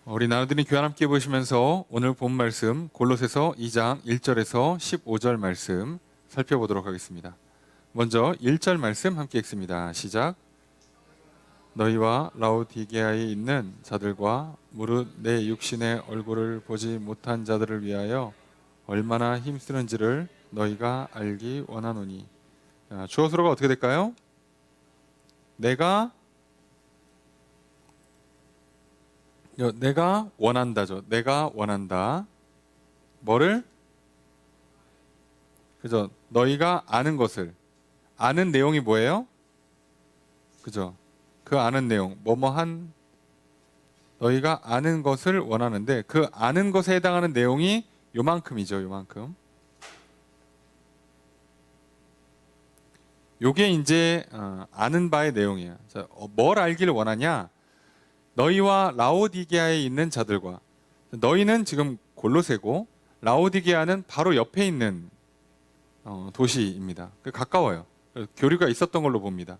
우리 나누들이 교회 함께 보시면서 오늘 본 말씀 골로새서 2장 1절에서 15절 말씀 살펴보도록 하겠습니다. 먼저 1절 말씀 함께 읽습니다. 시작. 너희와 라오디게아에 있는 자들과 무릇 내 육신의 얼굴을 보지 못한 자들을 위하여 얼마나 힘쓰는지를 너희가 알기 원하노니. 주어서로가 어떻게 될까요? 내가 원한다죠. 내가 원한다. 뭐를? 그죠? 너희가 아는 것을. 아는 내용이 뭐예요? 그죠? 그 아는 내용. 뭐뭐한 너희가 아는 것을 원하는데 그 아는 것에 해당하는 내용이 요만큼이죠. 요만큼. 요게 이제 아는 바의 내용이에요. 자, 뭘 알기를 원하냐? 너희와 라오디게아에 있는 자들과. 너희는 지금 골로새고 라오디게아는 바로 옆에 있는 도시입니다. 가까워요. 교류가 있었던 걸로 봅니다.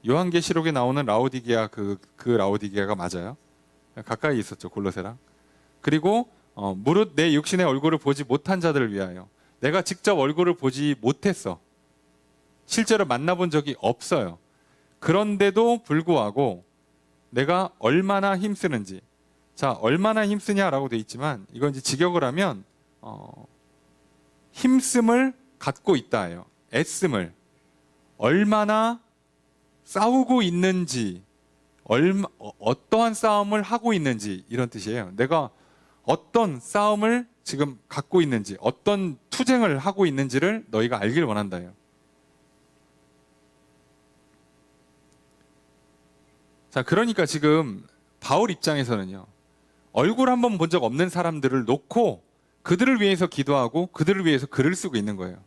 요한계시록에 나오는 라오디게아 그 라오디게아가 맞아요. 가까이 있었죠. 골로새랑. 그리고 무릇 내 육신의 얼굴을 보지 못한 자들을 위하여. 내가 직접 얼굴을 보지 못했어. 실제로 만나본 적이 없어요. 그런데도 불구하고 내가 얼마나 힘쓰는지. 자, 얼마나 힘쓰냐라고 돼 있지만 이건 이제 직역을 하면 힘씀을 갖고 있다예요. 애씀을. 얼마나 싸우고 있는지, 어떠한 싸움을 하고 있는지 이런 뜻이에요. 내가 어떤 싸움을 지금 갖고 있는지, 어떤 투쟁을 하고 있는지를 너희가 알길 원한다예요. 자, 그러니까 지금 바울 입장에서는요, 얼굴 한번 본 적 없는 사람들을 놓고 그들을 위해서 기도하고 그들을 위해서 글을 쓰고 있는 거예요.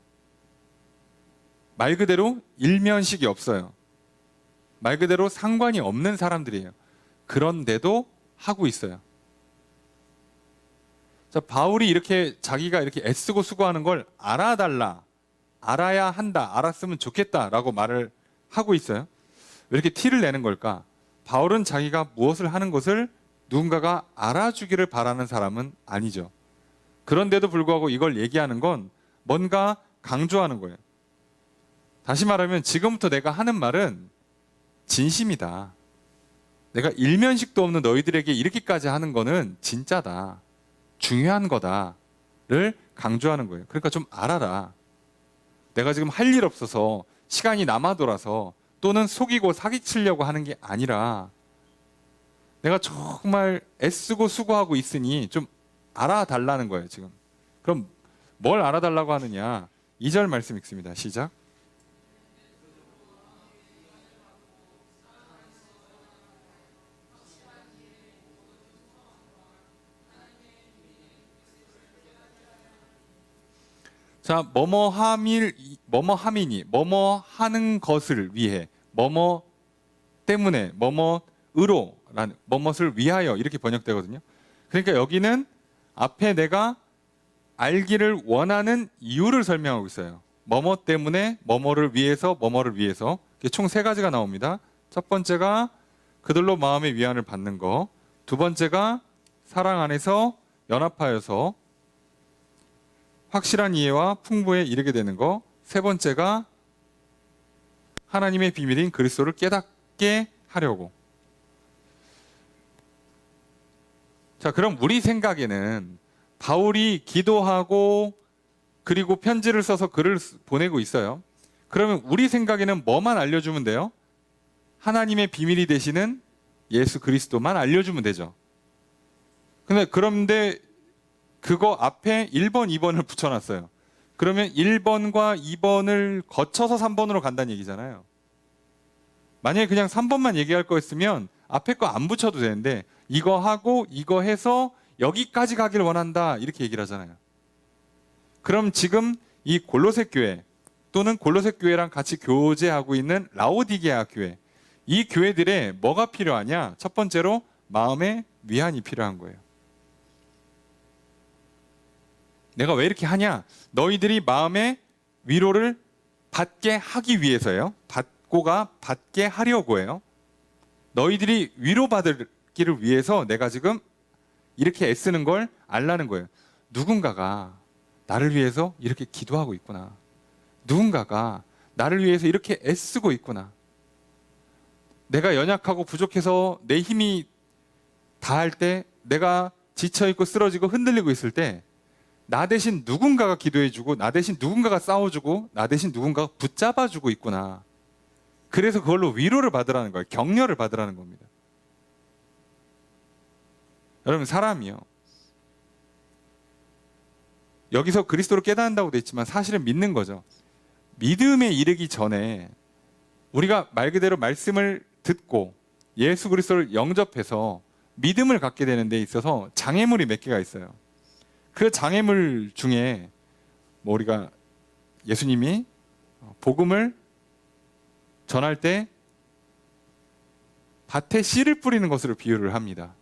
말 그대로 일면식이 없어요. 말 그대로 상관이 없는 사람들이에요. 그런데도 하고 있어요. 자, 바울이 이렇게 자기가 이렇게 애쓰고 수고하는 걸 알아달라, 알아야 한다, 알았으면 좋겠다라고 말을 하고 있어요. 왜 이렇게 티를 내는 걸까? 바울은 자기가 무엇을 하는 것을 누군가가 알아주기를 바라는 사람은 아니죠. 그런데도 불구하고 이걸 얘기하는 건 뭔가 강조하는 거예요. 다시 말하면 지금부터 내가 하는 말은 진심이다. 내가 일면식도 없는 너희들에게 이렇게까지 하는 거는 진짜다. 중요한 거다를 강조하는 거예요. 그러니까 좀 알아라. 내가 지금 할 일 없어서 시간이 남아 돌아서 또는 속이고 사기치려고 하는 게 아니라 내가 정말 애쓰고 수고하고 있으니 좀 알아달라는 거예요, 지금. 그럼 뭘 알아달라고 하느냐? 2절 말씀 읽습니다. 시작. 자, 뭐뭐함이니, 뭐뭐하는 것을 위해, 뭐뭐 때문에, 뭐뭐으로, 뭐뭇을 위하여 이렇게 번역되거든요. 그러니까 여기는 앞에 내가 알기를 원하는 이유를 설명하고 있어요. 뭐뭐 때문에, 뭐뭐를 위해서, 뭐뭐를 위해서. 총 세 가지가 나옵니다. 첫 번째가 그들로 마음의 위안을 받는 거. 두 번째가 사랑 안에서 연합하여서 확실한 이해와 풍부에 이르게 되는 거. 세 번째가 하나님의 비밀인 그리스도를 깨닫게 하려고. 자, 그럼 우리 생각에는 바울이 기도하고 그리고 편지를 써서 글을 보내고 있어요. 그러면 우리 생각에는 뭐만 알려주면 돼요? 하나님의 비밀이 되시는 예수 그리스도만 알려주면 되죠. 그런데 그거 앞에 1번, 2번을 붙여놨어요. 그러면 1번과 2번을 거쳐서 3번으로 간다는 얘기잖아요. 만약에 그냥 3번만 얘기할 거였으면 앞에 거 안 붙여도 되는데 이거 하고 이거 해서 여기까지 가길 원한다 이렇게 얘기를 하잖아요. 그럼 지금 이 골로새 교회 또는 골로새 교회랑 같이 교제하고 있는 라오디게아 교회, 이 교회들에 뭐가 필요하냐? 첫 번째로 마음의 위안이 필요한 거예요. 내가 왜 이렇게 하냐? 너희들이 마음의 위로를 받게 하기 위해서예요. 받게 하려고 해요. 너희들이 위로받기를 위해서 내가 지금 이렇게 애쓰는 걸 알라는 거예요. 누군가가 나를 위해서 이렇게 기도하고 있구나. 누군가가 나를 위해서 이렇게 애쓰고 있구나. 내가 연약하고 부족해서 내 힘이 다할 때, 내가 지쳐있고 쓰러지고 흔들리고 있을 때 나 대신 누군가가 기도해주고, 나 대신 누군가가 싸워주고, 나 대신 누군가가 붙잡아주고 있구나. 그래서 그걸로 위로를 받으라는 거예요. 격려를 받으라는 겁니다. 여러분, 사람이요, 여기서 그리스도를 깨닫는다고 돼 있지만 사실은 믿는 거죠. 믿음에 이르기 전에 우리가 말 그대로 말씀을 듣고 예수 그리스도를 영접해서 믿음을 갖게 되는 데 있어서 장애물이 몇 개가 있어요. 그 장애물 중에 우리가 예수님이 복음을 전할 때 밭에 씨를 뿌리는 것으로 비유를 합니다.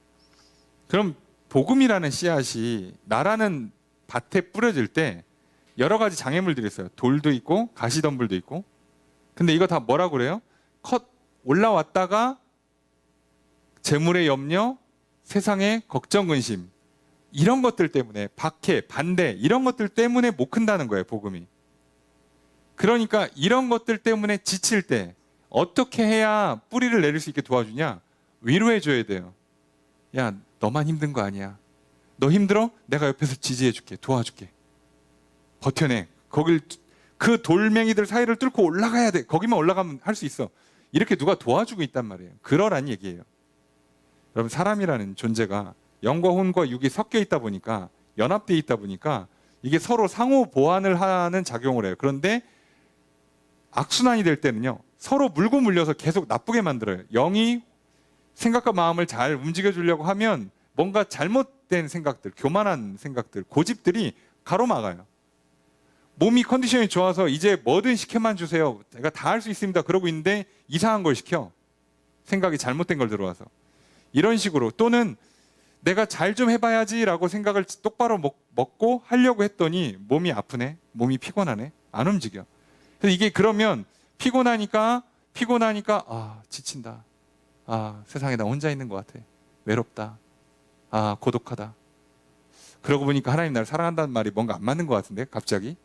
그럼 복음이라는 씨앗이 나라는 밭에 뿌려질 때 여러 가지 장애물들이 있어요. 돌도 있고 가시덤불도 있고. 근데 이거 다 뭐라고 그래요? 올라왔다가 재물의 염려, 세상의 걱정, 근심, 이런 것들 때문에, 박해, 반대, 이런 것들 때문에 못 큰다는 거예요, 복음이. 그러니까 이런 것들 때문에 지칠 때 어떻게 해야 뿌리를 내릴 수 있게 도와주냐? 위로해 줘야 돼요. 야, 너만 힘든 거 아니야. 너 힘들어? 내가 옆에서 지지해 줄게, 도와줄게. 버텨내. 그 돌멩이들 사이를 뚫고 올라가야 돼. 거기만 올라가면 할 수 있어. 이렇게 누가 도와주고 있단 말이에요. 그러란 얘기예요. 여러분, 사람이라는 존재가 영과 혼과 육이 섞여 있다 보니까, 연합되어 있다 보니까 이게 서로 상호 보완을 하는 작용을 해요. 그런데 악순환이 될 때는요, 서로 물고 물려서 계속 나쁘게 만들어요. 영이 생각과 마음을 잘 움직여 주려고 하면 뭔가 잘못된 생각들, 교만한 생각들, 고집들이 가로막아요. 몸이 컨디션이 좋아서 이제 뭐든 시켜만 주세요, 제가 다 할 수 있습니다, 그러고 있는데 이상한 걸 시켜. 생각이 잘못된 걸 들어와서. 이런 식으로. 또는 내가 잘 좀 해봐야지라고 생각을 똑바로 먹고 하려고 했더니 몸이 아프네, 몸이 피곤하네, 안 움직여. 그래서 이게 그러면 피곤하니까 지친다. 세상에 나 혼자 있는 것 같아. 외롭다. 고독하다. 그러고 보니까 하나님 나를 사랑한다는 말이 뭔가 안 맞는 것 같은데 갑자기.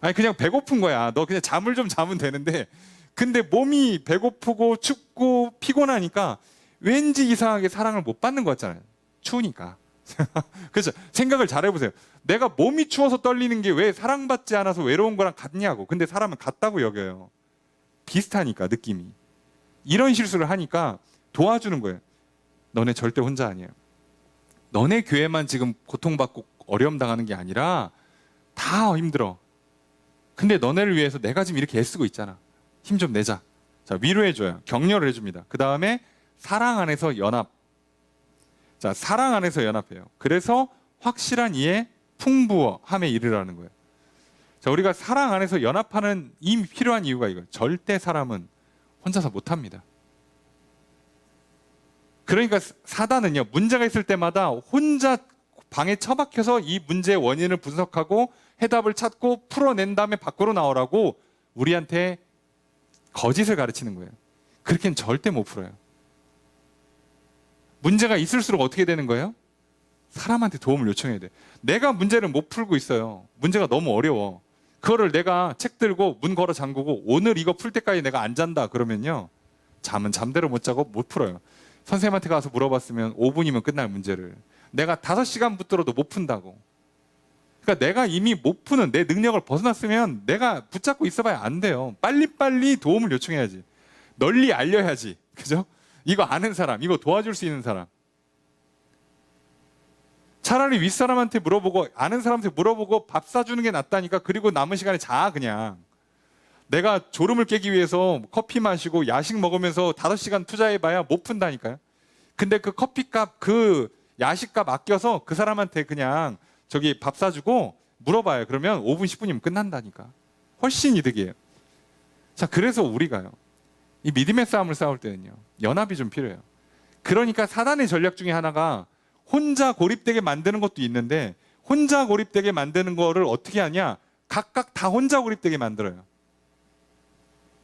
아니, 그냥 배고픈 거야. 너 그냥 잠을 좀 자면 되는데, 근데 몸이 배고프고 춥고 피곤하니까 왠지 이상하게 사랑을 못 받는 것 같잖아요. 추우니까. 그렇죠. 생각을 잘 해보세요. 내가 몸이 추워서 떨리는 게 왜 사랑받지 않아서 외로운 거랑 같냐고. 근데 사람은 같다고 여겨요. 비슷하니까, 느낌이. 이런 실수를 하니까 도와주는 거예요. 너네 절대 혼자 아니에요. 너네 교회만 지금 고통받고 어려움 당하는 게 아니라 다 힘들어. 근데 너네를 위해서 내가 지금 이렇게 애쓰고 있잖아. 힘 좀 내자. 자, 위로해줘요. 격려를 해줍니다. 그 다음에 사랑 안에서 연합. 자, 사랑 안에서 연합해요. 그래서 확실한 이의 풍부함에 이르라는 거예요. 자, 우리가 사랑 안에서 연합하는 필요한 이유가 이거예요. 절대 사람은 혼자서 못합니다. 그러니까 사단은요, 문제가 있을 때마다 혼자 방에 처박혀서 이 문제의 원인을 분석하고 해답을 찾고 풀어낸 다음에 밖으로 나오라고 우리한테 거짓을 가르치는 거예요. 그렇게는 절대 못 풀어요. 문제가 있을수록 어떻게 되는 거예요? 사람한테 도움을 요청해야 돼. 내가 문제를 못 풀고 있어요. 문제가 너무 어려워. 그거를 내가 책 들고 문 걸어 잠그고 오늘 이거 풀 때까지 내가 안 잔다 그러면요, 잠은 잠대로 못 자고 못 풀어요. 선생님한테 가서 물어봤으면 5분이면 끝날 문제를 내가 5시간 붙들어도 못 푼다고. 그러니까 내가 이미 못 푸는 내 능력을 벗어났으면 내가 붙잡고 있어봐야 안 돼요. 빨리빨리 도움을 요청해야지. 널리 알려야지. 그죠? 이거 아는 사람, 이거 도와줄 수 있는 사람. 차라리 윗사람한테 물어보고 아는 사람한테 물어보고 밥 사주는 게 낫다니까. 그리고 남은 시간에 자. 그냥 내가 졸음을 깨기 위해서 커피 마시고 야식 먹으면서 5시간 투자해봐야 못 푼다니까요. 근데 그 커피값, 그 야식값 아껴서 그 사람한테 그냥 저기 밥 사주고 물어봐요. 그러면 5분 10분이면 끝난다니까. 훨씬 이득이에요. 자, 그래서 우리가요, 이 믿음의 싸움을 싸울 때는요, 연합이 좀 필요해요. 그러니까 사단의 전략 중에 하나가 혼자 고립되게 만드는 것도 있는데, 혼자 고립되게 만드는 거를 어떻게 하냐, 각각 다 혼자 고립되게 만들어요.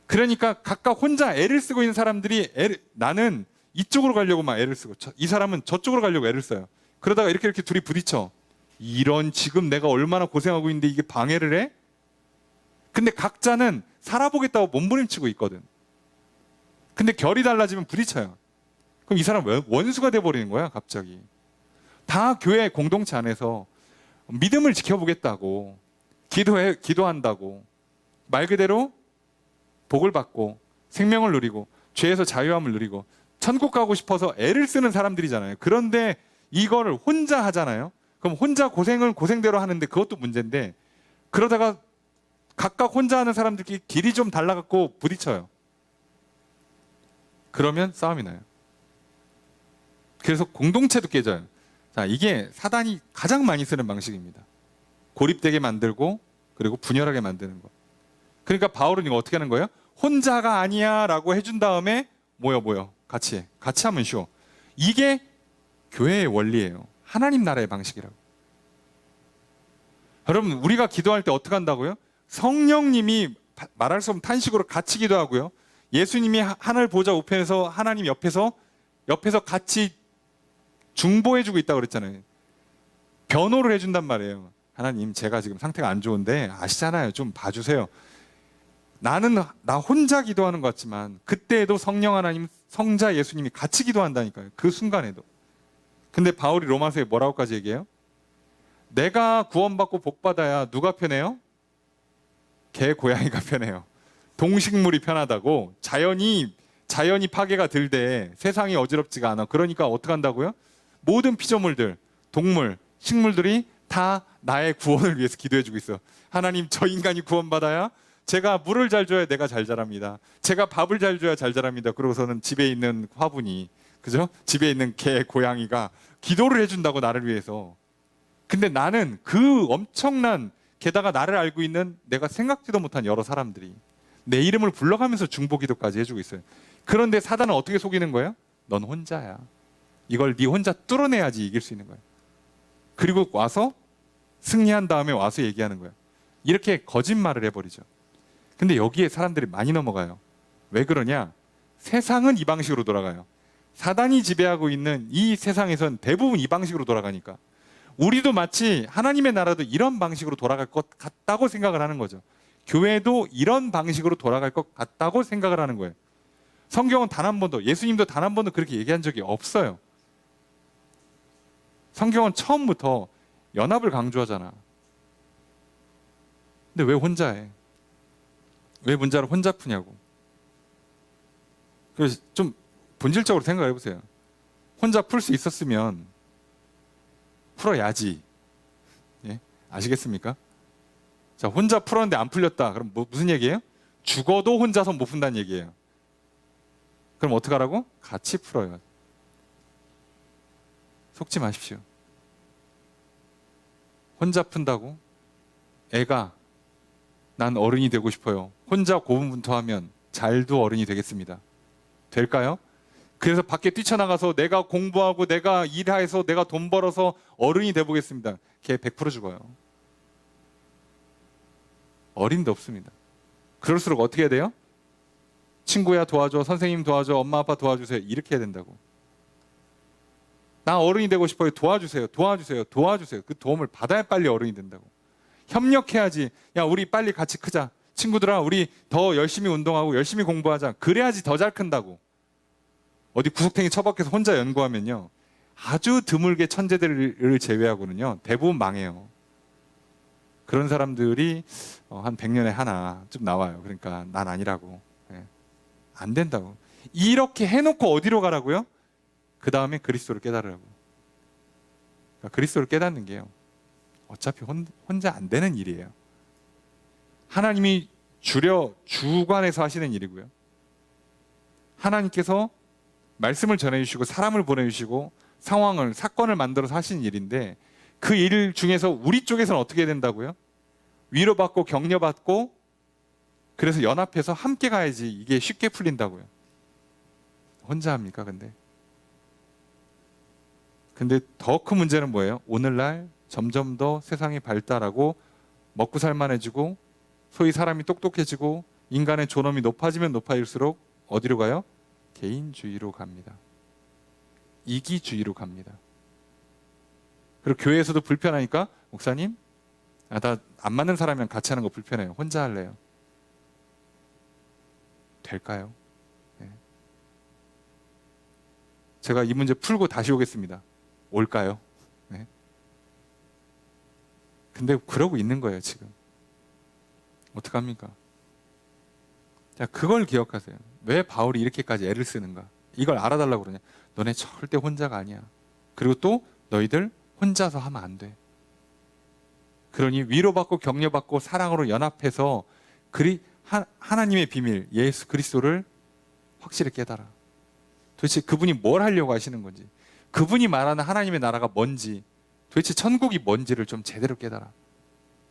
그러니까 각각 혼자 애를 쓰고 있는 사람들이 나는 이쪽으로 가려고 막 애를 쓰고 이 사람은 저쪽으로 가려고 애를 써요. 그러다가 이렇게 둘이 부딪혀. 이런 지금 내가 얼마나 고생하고 있는데 이게 방해를 해? 근데 각자는 살아보겠다고 몸부림치고 있거든. 근데 결이 달라지면 부딪혀요. 그럼 이 사람 원수가 돼버리는 거야 갑자기. 다 교회 공동체 안에서 믿음을 지켜보겠다고 기도한다고 말 그대로 복을 받고 생명을 누리고 죄에서 자유함을 누리고 천국 가고 싶어서 애를 쓰는 사람들이잖아요. 그런데 이거를 혼자 하잖아요. 그럼 혼자 고생을 고생대로 하는데 그것도 문제인데 그러다가 각각 혼자 하는 사람들끼리 길이 좀 달라갖고 부딪혀요. 그러면 싸움이 나요. 그래서 공동체도 깨져요. 자, 이게 사단이 가장 많이 쓰는 방식입니다. 고립되게 만들고 그리고 분열하게 만드는 거. 그러니까 바울은 이거 어떻게 하는 거예요? 혼자가 아니야 라고 해준 다음에 모여 같이 하면 쉬워. 이게 교회의 원리예요. 하나님 나라의 방식이라고. 여러분 우리가 기도할 때 어떻게 한다고요? 성령님이 말할 수 없는 탄식으로 같이 기도하고요. 예수님이 하늘 보좌 우편에서 하나님 옆에서 같이 중보해주고 있다고 그랬잖아요. 변호를 해준단 말이에요. 하나님 제가 지금 상태가 안 좋은데 아시잖아요. 좀 봐주세요. 나 혼자 기도하는 것 같지만 그때에도 성령 하나님 성자 예수님이 같이 기도한다니까요. 그 순간에도. 근데 바울이 로마서에 뭐라고까지 얘기해요? 내가 구원받고 복받아야 누가 편해요? 개 고양이가 편해요. 동식물이 편하다고. 자연이 파괴가 덜 돼. 세상이 어지럽지가 않아. 그러니까 어떻게 한다고요? 모든 피조물들, 동물, 식물들이 다 나의 구원을 위해서 기도해주고 있어. 하나님 저 인간이 구원받아야 제가 물을 잘 줘야 내가 잘 자랍니다. 제가 밥을 잘 줘야 잘 자랍니다. 그러고서는 집에 있는 화분이, 그죠? 집에 있는 개, 고양이가 기도를 해준다고 나를 위해서. 근데 나는 그 엄청난, 게다가 나를 알고 있는 내가 생각지도 못한 여러 사람들이 내 이름을 불러가면서 중보기도까지 해주고 있어요. 그런데 사단은 어떻게 속이는 거예요? 넌 혼자야. 이걸 네 혼자 뚫어내야지 이길 수 있는 거예요. 그리고 와서 승리한 다음에 와서 얘기하는 거예요. 이렇게 거짓말을 해버리죠. 근데 여기에 사람들이 많이 넘어가요. 왜 그러냐? 세상은 이 방식으로 돌아가요. 사단이 지배하고 있는 이 세상에선 대부분 이 방식으로 돌아가니까 우리도 마치 하나님의 나라도 이런 방식으로 돌아갈 것 같다고 생각을 하는 거죠. 교회도 이런 방식으로 돌아갈 것 같다고 생각을 하는 거예요. 성경은 단 한 번도, 예수님도 단 한 번도 그렇게 얘기한 적이 없어요. 성경은 처음부터 연합을 강조하잖아. 근데 왜 혼자 해? 왜 문제를 혼자 푸냐고. 그래서 좀 본질적으로 생각해 보세요. 혼자 풀 수 있었으면 풀어야지. 예? 아시겠습니까? 자, 혼자 풀었는데 안 풀렸다. 그럼 무슨 얘기예요? 죽어도 혼자서 못 푼다는 얘기예요. 그럼 어떡하라고? 같이 풀어요. 속지 마십시오. 혼자 푼다고? 애가 난 어른이 되고 싶어요. 혼자 고군분투하면 잘도 어른이 되겠습니다. 될까요? 그래서 밖에 뛰쳐나가서 내가 공부하고 내가 일해서 내가 돈 벌어서 어른이 돼보겠습니다. 걔 100% 죽어요. 어린도 없습니다. 그럴수록 어떻게 해야 돼요? 친구야 도와줘, 선생님 도와줘, 엄마 아빠 도와주세요. 이렇게 해야 된다고. 나 어른이 되고 싶어요. 도와주세요. 그 도움을 받아야 빨리 어른이 된다고. 협력해야지. 야, 우리 빨리 같이 크자. 친구들아, 우리 더 열심히 운동하고 열심히 공부하자. 그래야지 더 잘 큰다고. 어디 구석탱이 처박혀서 혼자 연구하면요, 아주 드물게 천재들을 제외하고는요 대부분 망해요. 그런 사람들이 한 100년에 하나쯤 나와요. 그러니까 난 아니라고. 안 된다고. 이렇게 해놓고 어디로 가라고요? 그 다음에 그리스도를 깨달으라고. 그러니까 그리스도를 깨닫는 게요, 어차피 혼자 안 되는 일이에요. 하나님이 주관해서 하시는 일이고요. 하나님께서 말씀을 전해주시고 사람을 보내주시고 사건을 만들어서 하시는 일인데, 그 일 중에서 우리 쪽에서는 어떻게 해야 된다고요? 위로받고 격려받고, 그래서 연합해서 함께 가야지 이게 쉽게 풀린다고요. 혼자 합니까? 근데 더 큰 문제는 뭐예요? 오늘날 점점 더 세상이 발달하고 먹고 살만해지고 소위 사람이 똑똑해지고 인간의 존엄이 높아지면 높아질수록 어디로 가요? 개인주의로 갑니다. 이기주의로 갑니다. 그리고 교회에서도 불편하니까 목사님, 나 안 맞는 사람이랑 같이 하는 거 불편해요. 혼자 할래요. 될까요? 네. 제가 이 문제 풀고 다시 오겠습니다. 올까요? 네. 근데 그러고 있는 거예요, 지금. 어떡합니까? 자, 그걸 기억하세요. 왜 바울이 이렇게까지 애를 쓰는가? 이걸 알아달라고 그러냐? 너네 절대 혼자가 아니야. 그리고 또 너희들 혼자서 하면 안 돼. 그러니 위로받고 격려받고 사랑으로 연합해서 하나님의 비밀, 예수 그리스도를 확실히 깨달아. 도대체 그분이 뭘 하려고 하시는 건지, 그분이 말하는 하나님의 나라가 뭔지, 도대체 천국이 뭔지를 좀 제대로 깨달아.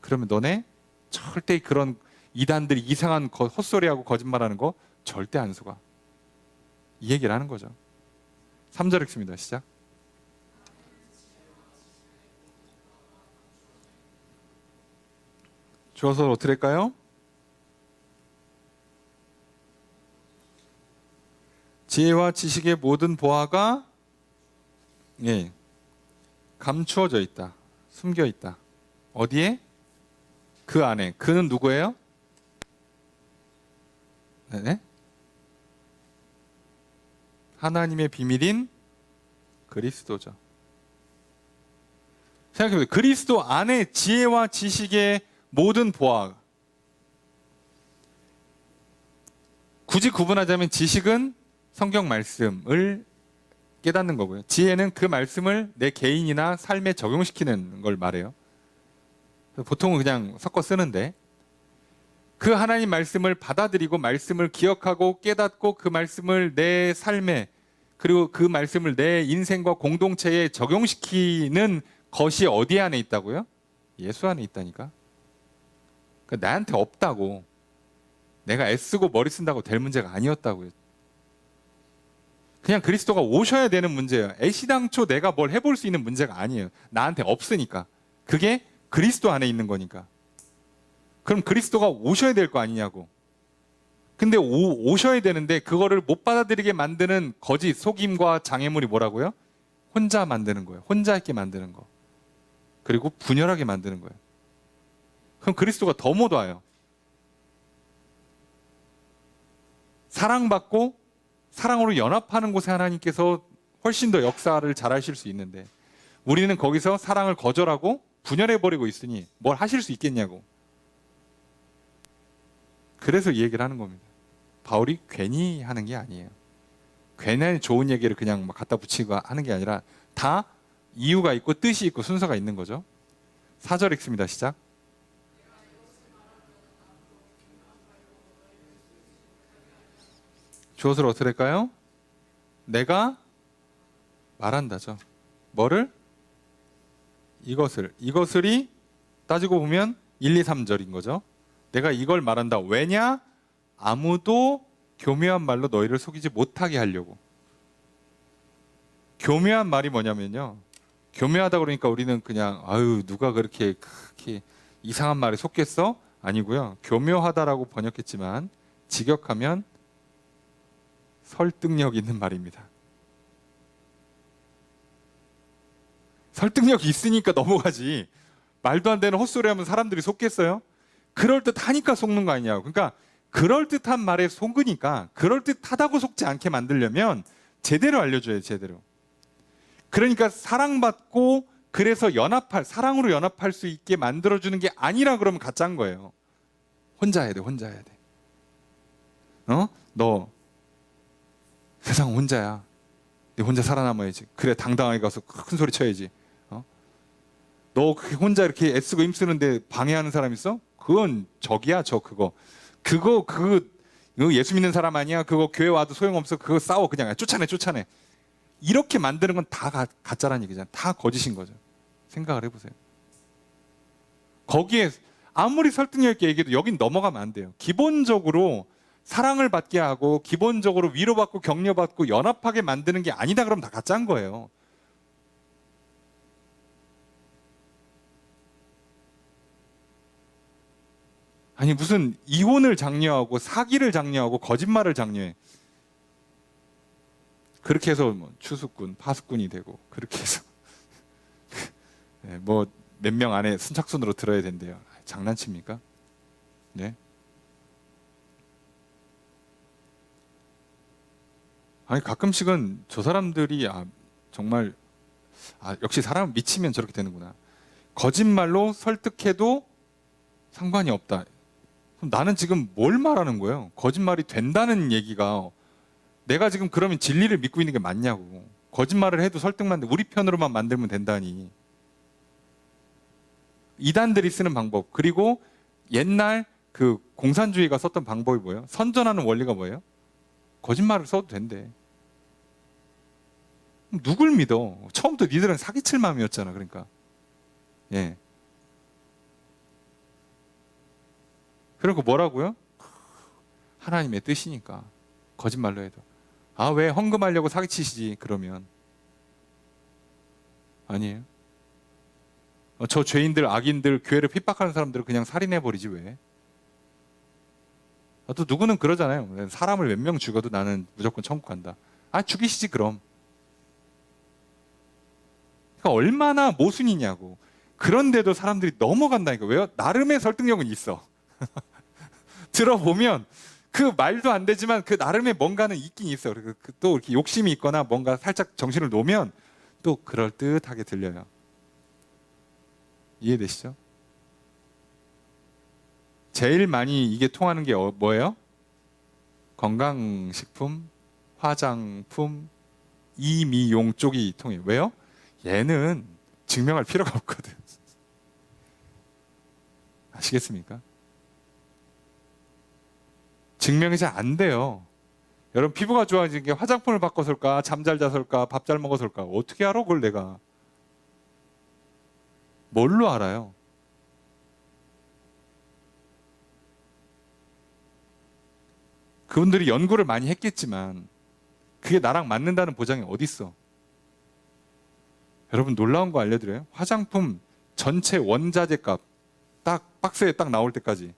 그러면 너네 절대 그런 이단들이 이상한 헛소리하고 거짓말하는 거 절대 안 속아. 이 얘기를 하는 거죠. 3절 읽습니다. 시작. 주어서 어떻게 할까요? 지혜와 지식의 모든 보화가 감추어져 있다. 숨겨 있다. 어디에? 그 안에. 그는 누구예요? 네? 하나님의 비밀인 그리스도죠. 생각해보세요. 그리스도 안에 지혜와 지식의 모든 보화. 굳이 구분하자면 지식은 성경 말씀을 깨닫는 거고요. 지혜는 그 말씀을 내 개인이나 삶에 적용시키는 걸 말해요. 보통은 그냥 섞어 쓰는데, 그 하나님 말씀을 받아들이고 말씀을 기억하고 깨닫고 그 말씀을 내 삶에, 그리고 그 말씀을 내 인생과 공동체에 적용시키는 것이 어디 안에 있다고요? 예수 안에 있다니까. 그러니까 나한테 없다고, 내가 애쓰고 머리 쓴다고 될 문제가 아니었다고요. 그냥 그리스도가 오셔야 되는 문제예요. 애시당초 내가 뭘 해볼 수 있는 문제가 아니에요. 나한테 없으니까. 그게 그리스도 안에 있는 거니까. 그럼 그리스도가 오셔야 될 거 아니냐고. 근데 오셔야 되는데 그거를 못 받아들이게 만드는 거짓, 속임과 장애물이 뭐라고요? 혼자 만드는 거예요. 혼자 있게 만드는 거. 그리고 분열하게 만드는 거예요. 그럼 그리스도가 더 못 와요. 사랑받고 사랑으로 연합하는 곳에 하나님께서 훨씬 더 역사를 잘 하실 수 있는데, 우리는 거기서 사랑을 거절하고 분열해버리고 있으니 뭘 하실 수 있겠냐고. 그래서 이 얘기를 하는 겁니다. 바울이 괜히 하는 게 아니에요. 괜히 좋은 얘기를 그냥 막 갖다 붙이고 하는 게 아니라 다 이유가 있고 뜻이 있고 순서가 있는 거죠. 4절 읽습니다. 시작. 주어를 어떻게 할까요? 내가 말한다죠. 뭐를? 이것을이 따지고 보면 1, 2, 3절인 거죠. 내가 이걸 말한다. 왜냐? 아무도 교묘한 말로 너희를 속이지 못하게 하려고. 교묘한 말이 뭐냐면요. 교묘하다 그러니까 우리는 그냥 아유 누가 그렇게 이상한 말에 속겠어? 아니고요. 교묘하다라고 번역했지만 직역하면 설득력 있는 말입니다. 설득력이 있으니까 넘어가지. 말도 안 되는 헛소리 하면 사람들이 속겠어요? 그럴듯하니까 속는 거 아니냐고. 그러니까 그럴듯한 말에 속으니까 그럴듯하다고 속지 않게 만들려면 제대로 알려줘야지, 제대로. 그러니까 사랑받고 그래서 사랑으로 연합할 수 있게 만들어주는 게 아니라 그러면 가짜인 거예요. 혼자 해야 돼, 혼자 해야 돼. 너 세상 혼자야. 네 혼자 살아남아야지. 그래 당당하게 가서 큰 소리 쳐야지. 너 혼자 이렇게 애쓰고 힘쓰는데 방해하는 사람 있어? 그건 적이야, 그거 예수 믿는 사람 아니야? 그거 교회 와도 소용없어. 그거 싸워 그냥. 쫓아내. 이렇게 만드는 건 다 가짜란 얘기잖아요. 다 거짓인 거죠. 생각을 해보세요. 거기에 아무리 설득력 있게 얘기해도 여긴 넘어가면 안 돼요. 기본적으로 사랑을 받게 하고 기본적으로 위로받고 격려받고 연합하게 만드는 게 아니다 그러면 다 가짜인 거예요. 아니 무슨 이혼을 장려하고 사기를 장려하고 거짓말을 장려해. 그렇게 해서 뭐 추수꾼, 파수꾼이 되고 그렇게 해서 네, 뭐 몇 명 안에 순착순으로 들어야 된대요. 장난칩니까? 네. 아니 가끔씩은 저 사람들이 정말 역시 사람은 미치면 저렇게 되는구나. 거짓말로 설득해도 상관이 없다. 그럼 나는 지금 뭘 말하는 거예요? 거짓말이 된다는 얘기가 내가 지금 그러면 진리를 믿고 있는 게 맞냐고. 거짓말을 해도 설득만 돼. 우리 편으로만 만들면 된다니. 이단들이 쓰는 방법, 그리고 옛날 그 공산주의가 썼던 방법이 뭐예요? 선전하는 원리가 뭐예요? 거짓말을 써도 된대. 누굴 믿어? 처음부터 니들은 사기칠 마음이었잖아. 그러니까 예. 그리고 뭐라고요? 하나님의 뜻이니까 거짓말로 해도. 왜 헌금하려고 사기치시지? 그러면 아니에요. 저 죄인들, 악인들, 교회를 핍박하는 사람들을 그냥 살인해버리지 왜? 또 누구는 그러잖아요. 사람을 몇 명 죽여도 나는 무조건 천국 간다. 죽이시지 그럼. 그러니까 얼마나 모순이냐고. 그런데도 사람들이 넘어간다니까. 왜요? 나름의 설득력은 있어. 들어보면 그 말도 안 되지만 그 나름의 뭔가는 있긴 있어. 그리고 또 이렇게 욕심이 있거나 뭔가 살짝 정신을 놓으면 또 그럴듯하게 들려요. 이해되시죠? 제일 많이 이게 통하는 게 뭐예요? 건강식품, 화장품, 이미용 쪽이 통해요. 왜요? 얘는 증명할 필요가 없거든. 아시겠습니까? 증명이 잘 안 돼요. 여러분 피부가 좋아지는 게 화장품을 바꿔서일까? 잠 잘 자서일까? 밥 잘 먹어서일까? 어떻게 알아 그걸 내가? 뭘로 알아요? 그분들이 연구를 많이 했겠지만 그게 나랑 맞는다는 보장이 어디 있어? 여러분 놀라운 거 알려드려요? 화장품 전체 원자재 값 딱 박스에 딱 나올 때까지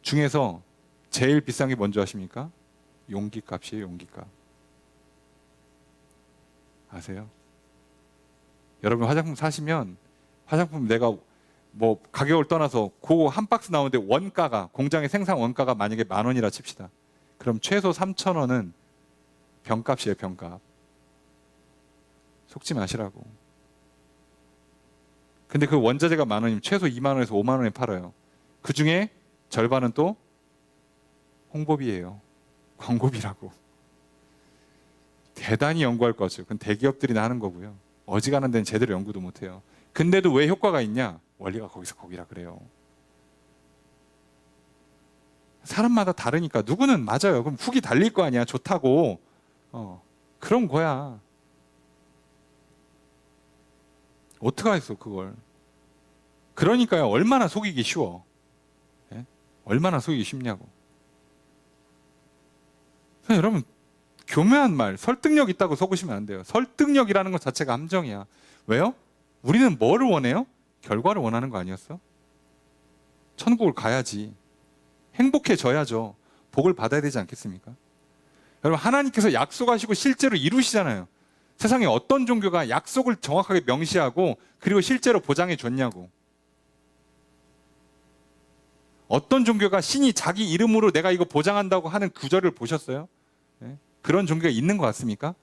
중에서 제일 비싼 게 뭔지 아십니까? 용기 값이에요. 용기 값. 아세요? 여러분 화장품 사시면 화장품 내가 뭐 가격을 떠나서 그 한 박스 나오는데 원가가 공장의 생산 원가가 만약에 10,000원이라 칩시다. 그럼 최소 3,000원은 병값이에요. 병값. 속지 마시라고. 근데 그 원자재가 10,000원이면 최소 20,000원에서 50,000원에 팔아요. 그 중에 절반은 또 홍보비예요. 광고비라고. 대단히 연구할 거죠. 그건 대기업들이나 하는 거고요. 어지간한 데는 제대로 연구도 못해요. 근데도 왜 효과가 있냐? 원리가 거기서 거기라 그래요. 사람마다 다르니까 누구는 맞아요. 그럼 후기 달릴 거 아니야. 좋다고. 그런 거야. 어떡하겠어 그걸. 그러니까요. 얼마나 속이기 쉬워. 예? 얼마나 속이기 쉽냐고. 여러분 교묘한 말, 설득력 있다고 속으시면 안 돼요. 설득력이라는 것 자체가 함정이야. 왜요? 우리는 뭐를 원해요? 결과를 원하는 거 아니었어? 천국을 가야지. 행복해져야죠. 복을 받아야 되지 않겠습니까? 여러분 하나님께서 약속하시고 실제로 이루시잖아요. 세상에 어떤 종교가 약속을 정확하게 명시하고 그리고 실제로 보장해 줬냐고. 어떤 종교가 신이 자기 이름으로 내가 이거 보장한다고 하는 구절을 보셨어요? 네? 그런 종교가 있는 것 같습니까?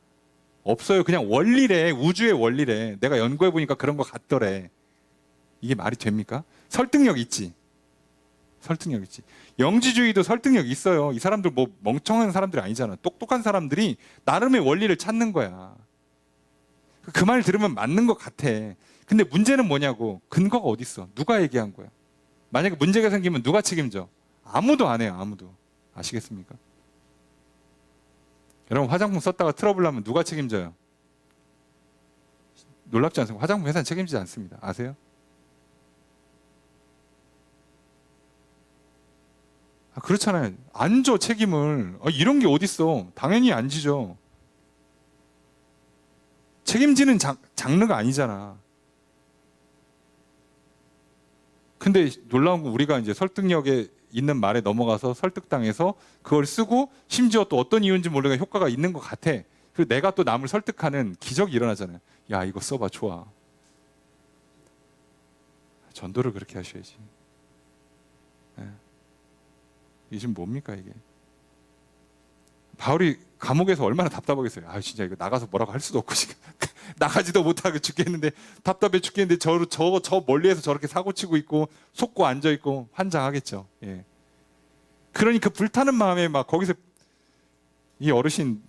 없어요. 그냥 원리래. 우주의 원리래. 내가 연구해 보니까 그런 것 같더래. 이게 말이 됩니까? 설득력 있지. 설득력 있지. 영지주의도 설득력 있어요. 이 사람들 뭐 멍청한 사람들이 아니잖아. 똑똑한 사람들이 나름의 원리를 찾는 거야. 그 말 들으면 맞는 것 같아. 근데 문제는 뭐냐고. 근거가 어디 있어? 누가 얘기한 거야? 만약에 문제가 생기면 누가 책임져? 아무도 안 해요. 아무도. 아시겠습니까? 여러분 화장품 썼다가 트러블 나면 누가 책임져요? 놀랍지 않습니까? 화장품 회사는 책임지지 않습니다. 아세요? 그렇잖아요. 안 져 책임을. 이런 게 어딨어. 당연히 안 지죠. 책임지는 장르가 아니잖아. 근데 놀라운 건 우리가 이제 설득력에 있는 말에 넘어가서 설득당해서 그걸 쓰고 심지어 또 어떤 이유인지 모르게 효과가 있는 것 같아. 그리고 내가 또 남을 설득하는 기적이 일어나잖아요. 야, 이거 써봐, 좋아. 전도를 그렇게 하셔야지. 네. 이게 지금 뭡니까 이게? 바울이 감옥에서 얼마나 답답하겠어요. 아, 진짜 이거 나가서 뭐라고 할 수도 없고 지금 나가지도 못하고 죽겠는데, 답답해 죽겠는데 저 멀리에서 저렇게 사고치고 있고 속고 앉아 있고 환장하겠죠. 예. 그러니 그 불타는 마음에 막 거기서 이 어르신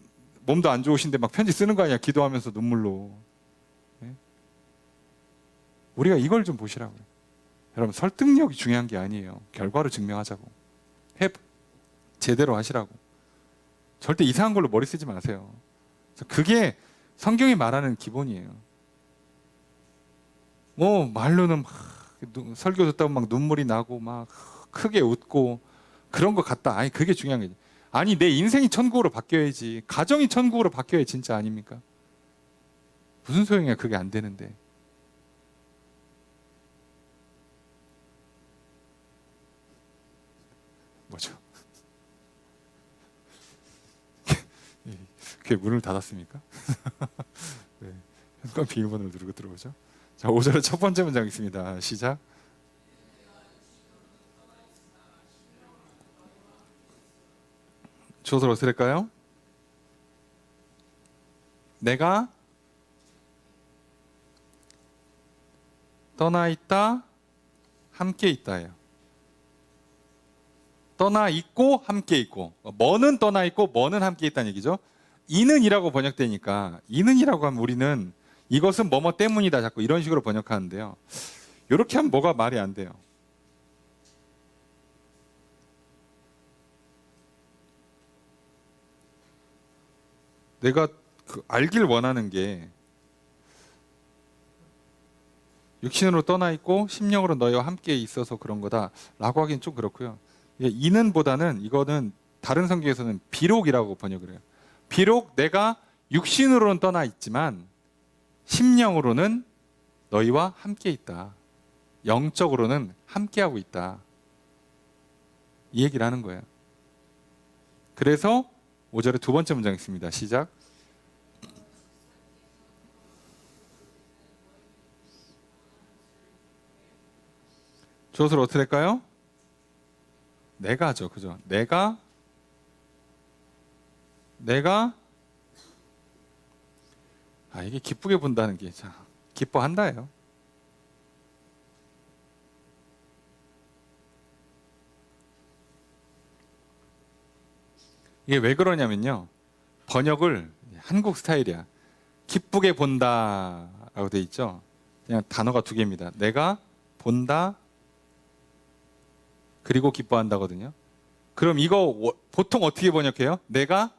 몸도 안 좋으신데 막 편지 쓰는 거 아니야, 기도하면서 눈물로. 예? 우리가 이걸 좀 보시라고요. 여러분, 설득력이 중요한 게 아니에요. 결과로 증명하자고. 제대로 하시라고. 절대 이상한 걸로 머리 쓰지 마세요. 그게 성경이 말하는 기본이에요. 뭐 말로는 막 설교 듣다 보면 막 눈물이 나고 막 크게 웃고 그런 것 같다. 아니, 그게 중요한 거지. 아니, 내 인생이 천국으로 바뀌어야지. 가정이 천국으로 바뀌어야 진짜 아닙니까? 무슨 소용이야, 그게 안 되는데. 뭐죠? 그게 문을 닫았습니까? 네. 현관 비밀번호를 누르고 들어오죠. 자, 5절의 첫 번째 문장 있습니다. 시작. 주어를 어떻게 할까요? 내가 떠나 있다, 함께 있다예요. 떠나 있고 함께 있고, 뭐는 떠나 있고 뭐는 함께 있다는 얘기죠. 이는이라고 번역되니까, 이는이라고 하면 우리는 이것은 뭐뭐 때문이다 자꾸 이런 식으로 번역하는데요. 이렇게 하면 뭐가 말이 안 돼요. 내가 알길 원하는 게, 육신으로 떠나 있고 심령으로 너희와 함께 있어서 그런 거다라고 하긴 좀 그렇고요. 이는보다는, 이거는 다른 성경에서는 비록이라고 번역을 해요. 비록 내가 육신으로는 떠나 있지만 심령으로는 너희와 함께 있다. 영적으로는 함께하고 있다. 이 얘기를 하는 거예요. 그래서 5절에 두 번째 문장 있습니다. 시작. 주어를 어떻게 할까요? 내가죠. 그죠? 내가 이게 기쁘게 본다는 게, 자, 기뻐한다예요. 이게 왜 그러냐면요. 번역을 한국 스타일이야. 기쁘게 본다라고 돼 있죠. 그냥 단어가 두 개입니다. 내가 본다, 그리고 기뻐한다거든요. 그럼 이거 보통 어떻게 번역해요? 내가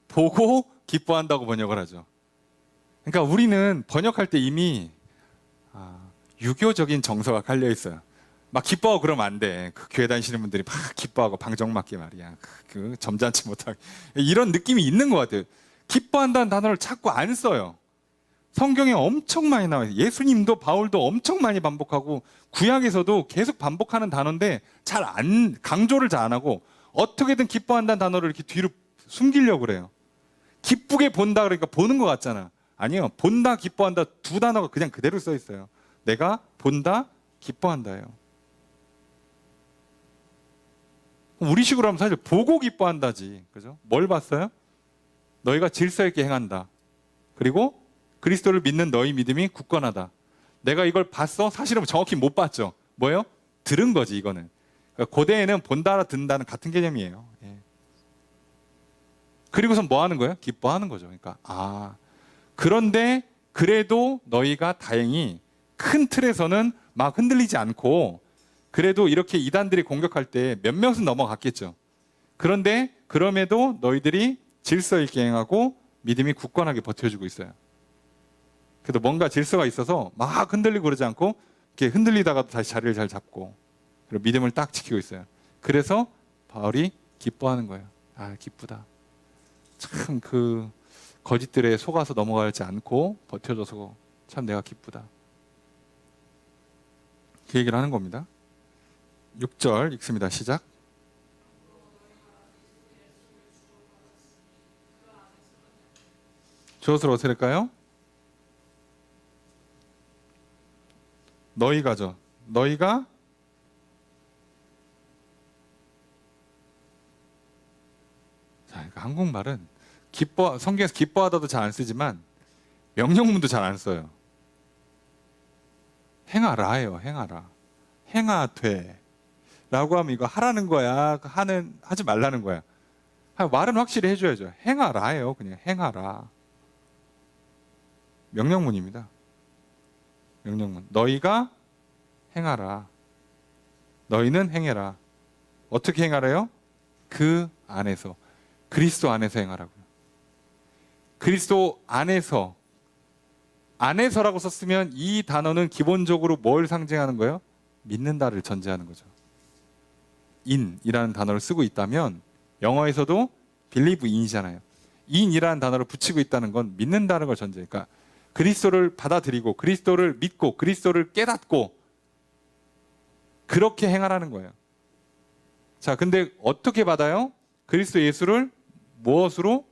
보고 기뻐한다고 번역을 하죠. 그러니까 우리는 번역할 때 이미 유교적인 정서가 깔려 있어요. 막 기뻐하고 그러면 안 돼. 그 교회 다니시는 분들이 막 기뻐하고 방정맞게 말이야. 그 점잖지 못하게. 이런 느낌이 있는 것 같아요. 기뻐한다는 단어를 자꾸 안 써요. 성경에 엄청 많이 나와요. 예수님도 바울도 엄청 많이 반복하고 구약에서도 계속 반복하는 단어인데 강조를 잘 안 하고 어떻게든 기뻐한다는 단어를 이렇게 뒤로 숨기려고 그래요. 기쁘게 본다 그러니까 보는 것 같잖아. 아니요. 본다, 기뻐한다 두 단어가 그냥 그대로 써 있어요. 내가 본다, 기뻐한다예요. 우리식으로 하면 사실 보고 기뻐한다지. 그죠? 뭘 봤어요? 너희가 질서 있게 행한다. 그리고 그리스도를 믿는 너희 믿음이 굳건하다. 내가 이걸 봤어? 사실은 정확히 못 봤죠. 뭐예요? 들은 거지, 이거는. 그러니까 고대에는 본다라 듣는다는 같은 개념이에요. 예. 그리고선 뭐 하는 거예요? 기뻐하는 거죠. 그러니까 그런데 그래도 너희가 다행히 큰 틀에서는 막 흔들리지 않고 그래도 이렇게 이단들이 공격할 때 몇몇은 넘어갔겠죠. 그런데 그럼에도 너희들이 질서 있게 행하고 믿음이 굳건하게 버텨주고 있어요. 그래도 뭔가 질서가 있어서 막 흔들리고 그러지 않고 이렇게 흔들리다가도 다시 자리를 잘 잡고 그리고 믿음을 딱 지키고 있어요. 그래서 바울이 기뻐하는 거예요. 기쁘다. 참 그 거짓들에 속아서 넘어가지 않고 버텨줘서 참 내가 기쁘다. 그 얘기를 하는 겁니다. 6절 읽습니다. 시작. 주어를 어떻게 할까요? 너희가죠. 너희가 자, 그러니까 한국말은 성경에서 기뻐하다도 잘 안 쓰지만 명령문도 잘 안 써요. 행하라예요. 행하라. 행하되 라고 하면 이거 하라는 거야, 하지 말라는 거야. 말은 확실히 해줘야죠. 행하라예요. 그냥 행하라. 명령문입니다. 명령문. 너희가 행하라. 너희는 행해라. 어떻게 행하래요? 그 안에서. 그리스도 안에서 행하라고요. 그리스도 안에서라고 썼으면 이 단어는 기본적으로 뭘 상징하는 거예요? 믿는다를 전제하는 거죠. in이라는 단어를 쓰고 있다면 영어에서도 believe in이잖아요. in이라는 단어를 붙이고 있다는 건 믿는다는 걸 전제해요. 그러니까 그리스도를 받아들이고 그리스도를 믿고 그리스도를 깨닫고 그렇게 행하라는 거예요. 자, 근데 어떻게 받아요? 그리스도 예수를 무엇으로?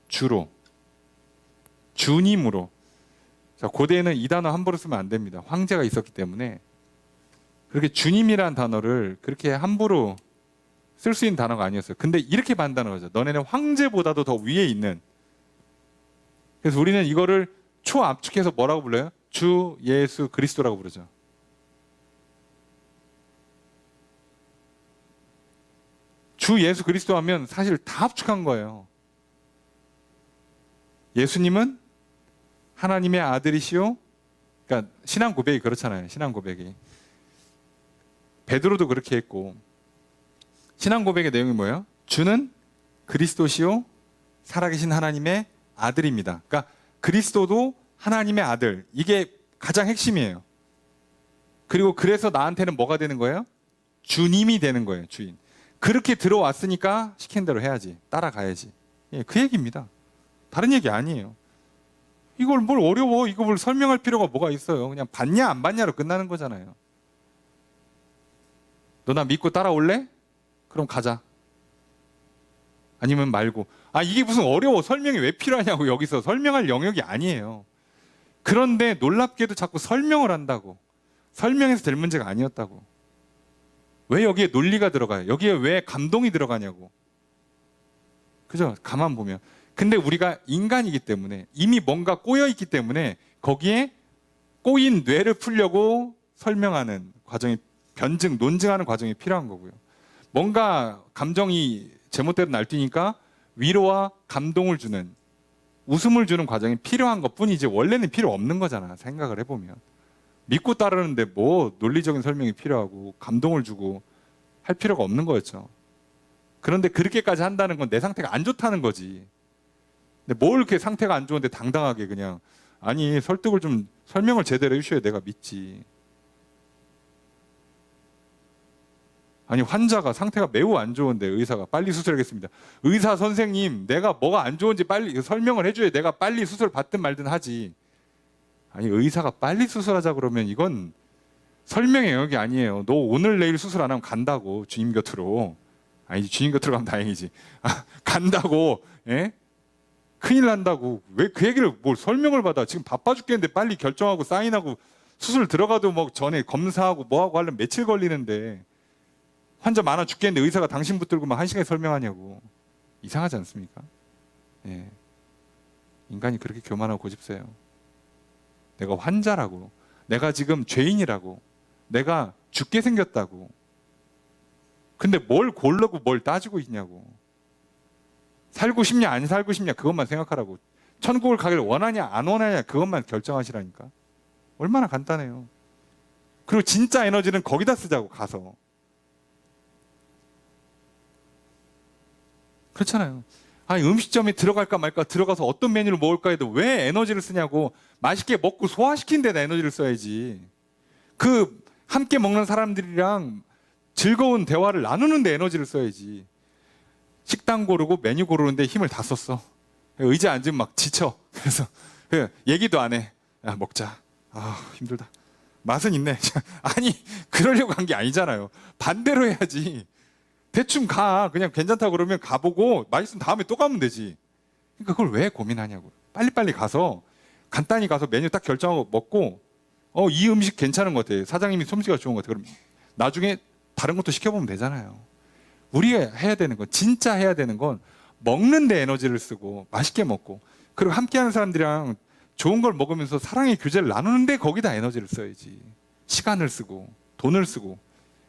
주로. 주님으로. 자, 고대에는 이 단어 함부로 쓰면 안 됩니다. 황제가 있었기 때문에 그렇게 주님이란 단어를 그렇게 함부로 쓸 수 있는 단어가 아니었어요. 근데 이렇게 받는다는 거죠. 너네는 황제보다도 더 위에 있는. 그래서 우리는 이거를 초압축해서 뭐라고 불러요? 주 예수 그리스도라고 부르죠. 주 예수 그리스도 하면 사실 다 압축한 거예요. 예수님은 하나님의 아들이시오. 그러니까 신앙 고백이 그렇잖아요. 신앙 고백이. 베드로도 그렇게 했고 신앙 고백의 내용이 뭐예요? 주는 그리스도시요 살아계신 하나님의 아들입니다. 그러니까 그리스도도 하나님의 아들. 이게 가장 핵심이에요. 그리고 그래서 나한테는 뭐가 되는 거예요? 주님이 되는 거예요. 주인. 그렇게 들어왔으니까 시킨 대로 해야지. 따라가야지. 예, 그 얘기입니다. 다른 얘기 아니에요. 이걸 뭘 어려워. 이거 뭘 설명할 필요가 뭐가 있어요. 그냥 받냐 안 받냐로 끝나는 거잖아요. 너 나 믿고 따라올래? 그럼 가자. 아니면 말고. 아, 이게 무슨 어려워. 설명이 왜 필요하냐고. 여기서 설명할 영역이 아니에요. 그런데 놀랍게도 자꾸 설명을 한다고. 설명해서 될 문제가 아니었다고. 왜 여기에 논리가 들어가요? 여기에 왜 감동이 들어가냐고. 그죠? 가만 보면. 근데 우리가 인간이기 때문에 이미 뭔가 꼬여있기 때문에 거기에 꼬인 뇌를 풀려고 설명하는 과정이 변증, 논증하는 과정이 필요한 거고요. 뭔가 감정이 제멋대로 날뛰니까 위로와 감동을 주는, 웃음을 주는 과정이 필요한 것 뿐이지 원래는 필요 없는 거잖아. 생각을 해보면. 믿고 따르는데 뭐 논리적인 설명이 필요하고 감동을 주고 할 필요가 없는 거였죠. 그런데 그렇게까지 한다는 건 내 상태가 안 좋다는 거지. 근데 뭘 이렇게 상태가 안 좋은데 당당하게 그냥, 아니 설득을 좀, 설명을 제대로 해주셔야 내가 믿지. 아니 환자가 상태가 매우 안 좋은데 의사가 빨리 수술하겠습니다. 의사 선생님, 내가 뭐가 안 좋은지 빨리 설명을 해줘야 내가 빨리 수술 받든 말든 하지. 아니 의사가 빨리 수술하자 그러면 이건 설명의 영역이 아니에요. 너 오늘 내일 수술 안 하면 간다고, 주님 곁으로. 아니 주님 곁으로 가면 다행이지. 아, 간다고. 예? 큰일 난다고. 왜 그 얘기를 뭘 설명을 받아. 지금 바빠 죽겠는데 빨리 결정하고 사인하고 수술 들어가도 뭐 전에 검사하고 뭐하고 하려면 며칠 걸리는데, 환자 많아 죽겠는데 의사가 당신 붙들고 막 1시간에 설명하냐고. 이상하지 않습니까? 예. 인간이 그렇게 교만하고 고집세요. 내가 환자라고, 내가 지금 죄인이라고, 내가 죽게 생겼다고. 근데 뭘 고르고 뭘 따지고 있냐고. 살고 싶냐 안 살고 싶냐 그것만 생각하라고. 천국을 가기를 원하냐 안 원하냐 그것만 결정하시라니까. 얼마나 간단해요. 그리고 진짜 에너지는 거기다 쓰자고, 가서. 그렇잖아요. 아니 음식점에 들어갈까 말까, 들어가서 어떤 메뉴를 먹을까 해도 왜 에너지를 쓰냐고. 맛있게 먹고 소화시킨 데다 에너지를 써야지. 그 함께 먹는 사람들이랑 즐거운 대화를 나누는 데 에너지를 써야지. 식당 고르고 메뉴 고르는데 힘을 다 썼어. 의자 앉으면 막 지쳐. 그래서 얘기도 안 해. 야 먹자. 아 힘들다. 맛은 있네. 아니 그러려고 한 게 아니잖아요. 반대로 해야지. 대충 가. 그냥 괜찮다 그러면 가보고 맛있으면 다음에 또 가면 되지. 그러니까 그걸 왜 고민하냐고. 빨리빨리 가서 간단히 가서 메뉴 딱 결정하고 먹고 이 음식 괜찮은 것 같아. 사장님이 솜씨가 좋은 것 같아. 그럼 나중에 다른 것도 시켜보면 되잖아요. 우리가 해야 되는 건, 진짜 해야 되는 건 먹는 데 에너지를 쓰고 맛있게 먹고, 그리고 함께하는 사람들이랑 좋은 걸 먹으면서 사랑의 교제를 나누는데 거기다 에너지를 써야지. 시간을 쓰고 돈을 쓰고.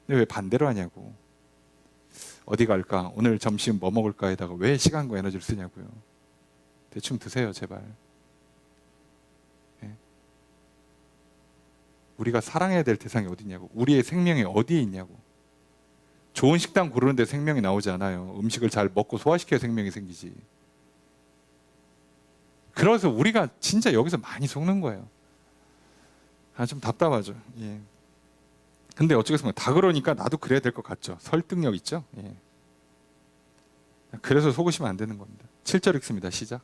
근데 왜 반대로 하냐고. 어디 갈까? 오늘 점심 뭐 먹을까? 에다가 왜 시간과 에너지를 쓰냐고요. 대충 드세요, 제발. 예? 우리가 사랑해야 될 대상이 어디 있냐고. 우리의 생명이 어디에 있냐고. 좋은 식당 고르는데 생명이 나오지 않아요. 음식을 잘 먹고 소화시켜야 생명이 생기지. 그래서 우리가 진짜 여기서 많이 속는 거예요. 좀 답답하죠. 예. 근데 어쩌겠습니까? 다 그러니까 나도 그래야 될 것 같죠. 설득력 있죠. 예. 그래서 속으시면 안 되는 겁니다. 7절 읽습니다. 시작.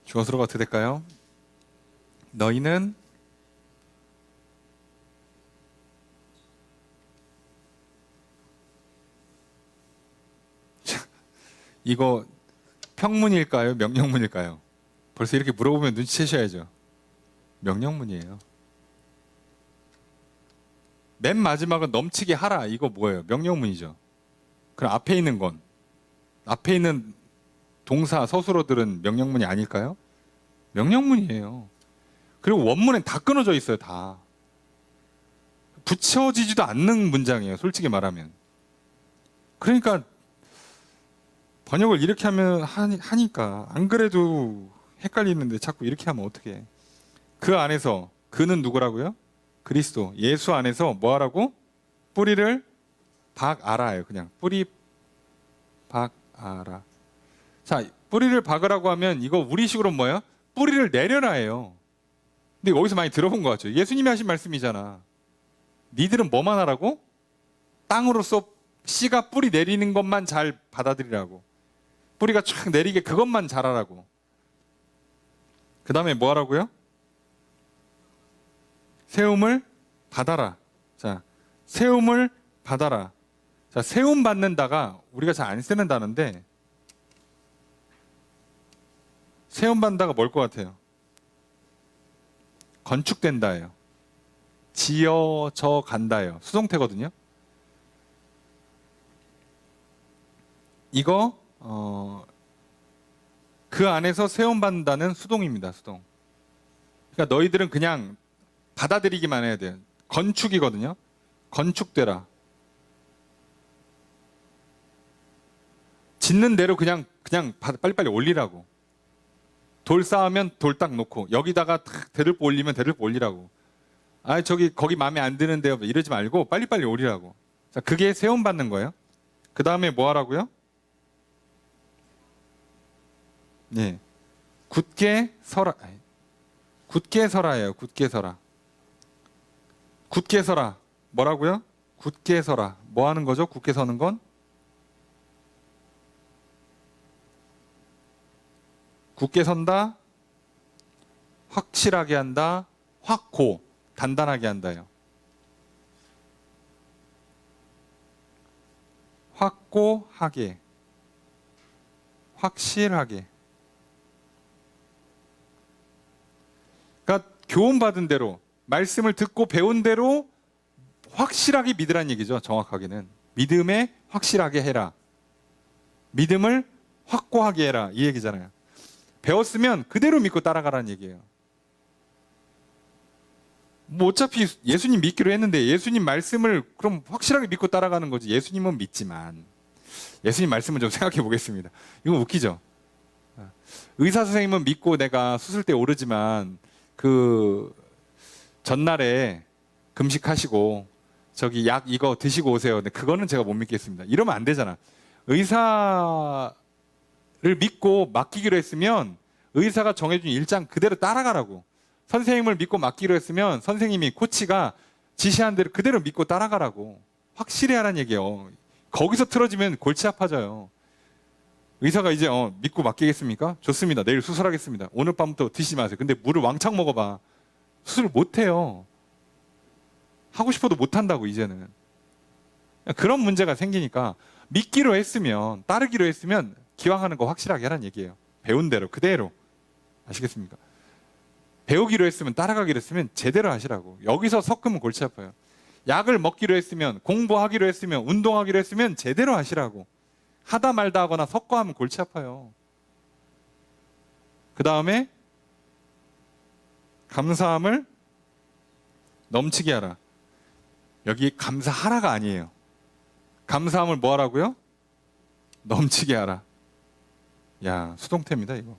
주어스로가 어떻게 될까요? 너희는 이거 평문일까요? 명령문일까요? 벌써 이렇게 물어보면 눈치채셔야죠. 명령문이에요. 맨 마지막은 넘치게 하라. 이거 뭐예요? 명령문이죠. 그럼 앞에 있는 건, 앞에 있는 동사 서술어들은 명령문이 아닐까요? 명령문이에요. 그리고 원문엔 다 끊어져 있어요. 다 붙여지지도 않는 문장이에요. 솔직히 말하면. 그러니까 번역을 이렇게 하면 하니까 안 그래도 헷갈리는데 자꾸 이렇게 하면 어떡해. 그 안에서, 그는 누구라고요? 그리스도, 예수 안에서 뭐 하라고? 뿌리를 박아라예요. 그냥 뿌리 박아라. 자, 뿌리를 박으라고 하면 이거 우리식으로 뭐예요? 뿌리를 내려놔예요. 근데 어디서 많이 들어본 것 같죠? 예수님이 하신 말씀이잖아. 니들은 뭐만 하라고? 땅으로서 씨가 뿌리 내리는 것만 잘 받아들이라고. 뿌리가 쫙 내리게 그것만 잘하라고. 그 다음에 뭐 하라고요? 세움을 받아라. 자, 세움을 받아라. 자, 세움 받는다가 우리가 잘 안 쓰는 단어인데, 세움 받는다가 뭘 것 같아요? 건축된다예요. 지어져 간다예요. 수동태거든요. 이거 그 안에서 세움 받는다는 수동입니다. 수동. 그러니까 너희들은 그냥 받아들이기만 해야 돼요. 건축이거든요. 건축되라. 짓는 대로 그냥 빨리빨리 올리라고. 돌 쌓으면 돌 딱 놓고, 여기다가 대들보 올리면 대들보 올리라고. 아, 거기 마음에 안 드는데요. 이러지 말고 빨리빨리 올리라고. 자, 그게 세움 받는 거예요. 그 다음에 뭐 하라고요? 예. 굳게 서라. 굳게 서라예요. 굳게 서라. 굳게 서라. 뭐라고요? 굳게 서라. 뭐 하는 거죠? 굳게 서는 건? 굳게 선다. 확실하게 한다. 확고. 단단하게 한다요. 확고하게. 확실하게. 그러니까 교훈받은 대로, 말씀을 듣고 배운 대로 확실하게 믿으란 얘기죠. 정확하게는 믿음에 확실하게 해라. 믿음을 확고하게 해라. 이 얘기잖아요. 배웠으면 그대로 믿고 따라가라는 얘기예요. 뭐 어차피 예수님 믿기로 했는데 예수님 말씀을 그럼 확실하게 믿고 따라가는 거지. 예수님은 믿지만, 예수님 말씀은 좀 생각해 보겠습니다. 이거 웃기죠? 의사 선생님은 믿고 내가 수술 때 오르지만 그 전날에 금식하시고 저기 약 이거 드시고 오세요. 근데 그거는 제가 못 믿겠습니다. 이러면 안 되잖아. 의사를 믿고 맡기기로 했으면 의사가 정해준 일장 그대로 따라가라고. 선생님을 믿고 맡기로 했으면 선생님이, 코치가 지시한 대로 그대로 믿고 따라가라고. 확실히 하라는 얘기예요. 거기서 틀어지면 골치 아파져요. 의사가 이제 믿고 맡기겠습니까? 좋습니다. 내일 수술하겠습니다. 오늘 밤부터 드시지 마세요. 근데 물을 왕창 먹어봐. 수술 못해요. 하고 싶어도 못 한다고 이제는. 그런 문제가 생기니까 믿기로 했으면, 따르기로 했으면 기왕 하는 거 확실하게 하라는 얘기예요. 배운 대로 그대로. 아시겠습니까? 배우기로 했으면, 따라가기로 했으면 제대로 하시라고. 여기서 섞으면 골치 아파요. 약을 먹기로 했으면, 공부하기로 했으면, 운동하기로 했으면 제대로 하시라고. 하다 말다 하거나 섞어 하면 골치 아파요. 그 다음에 감사함을 넘치게 하라. 여기 감사하라가 아니에요. 감사함을 뭐 하라고요? 넘치게 하라. 야, 수동태입니다, 이거.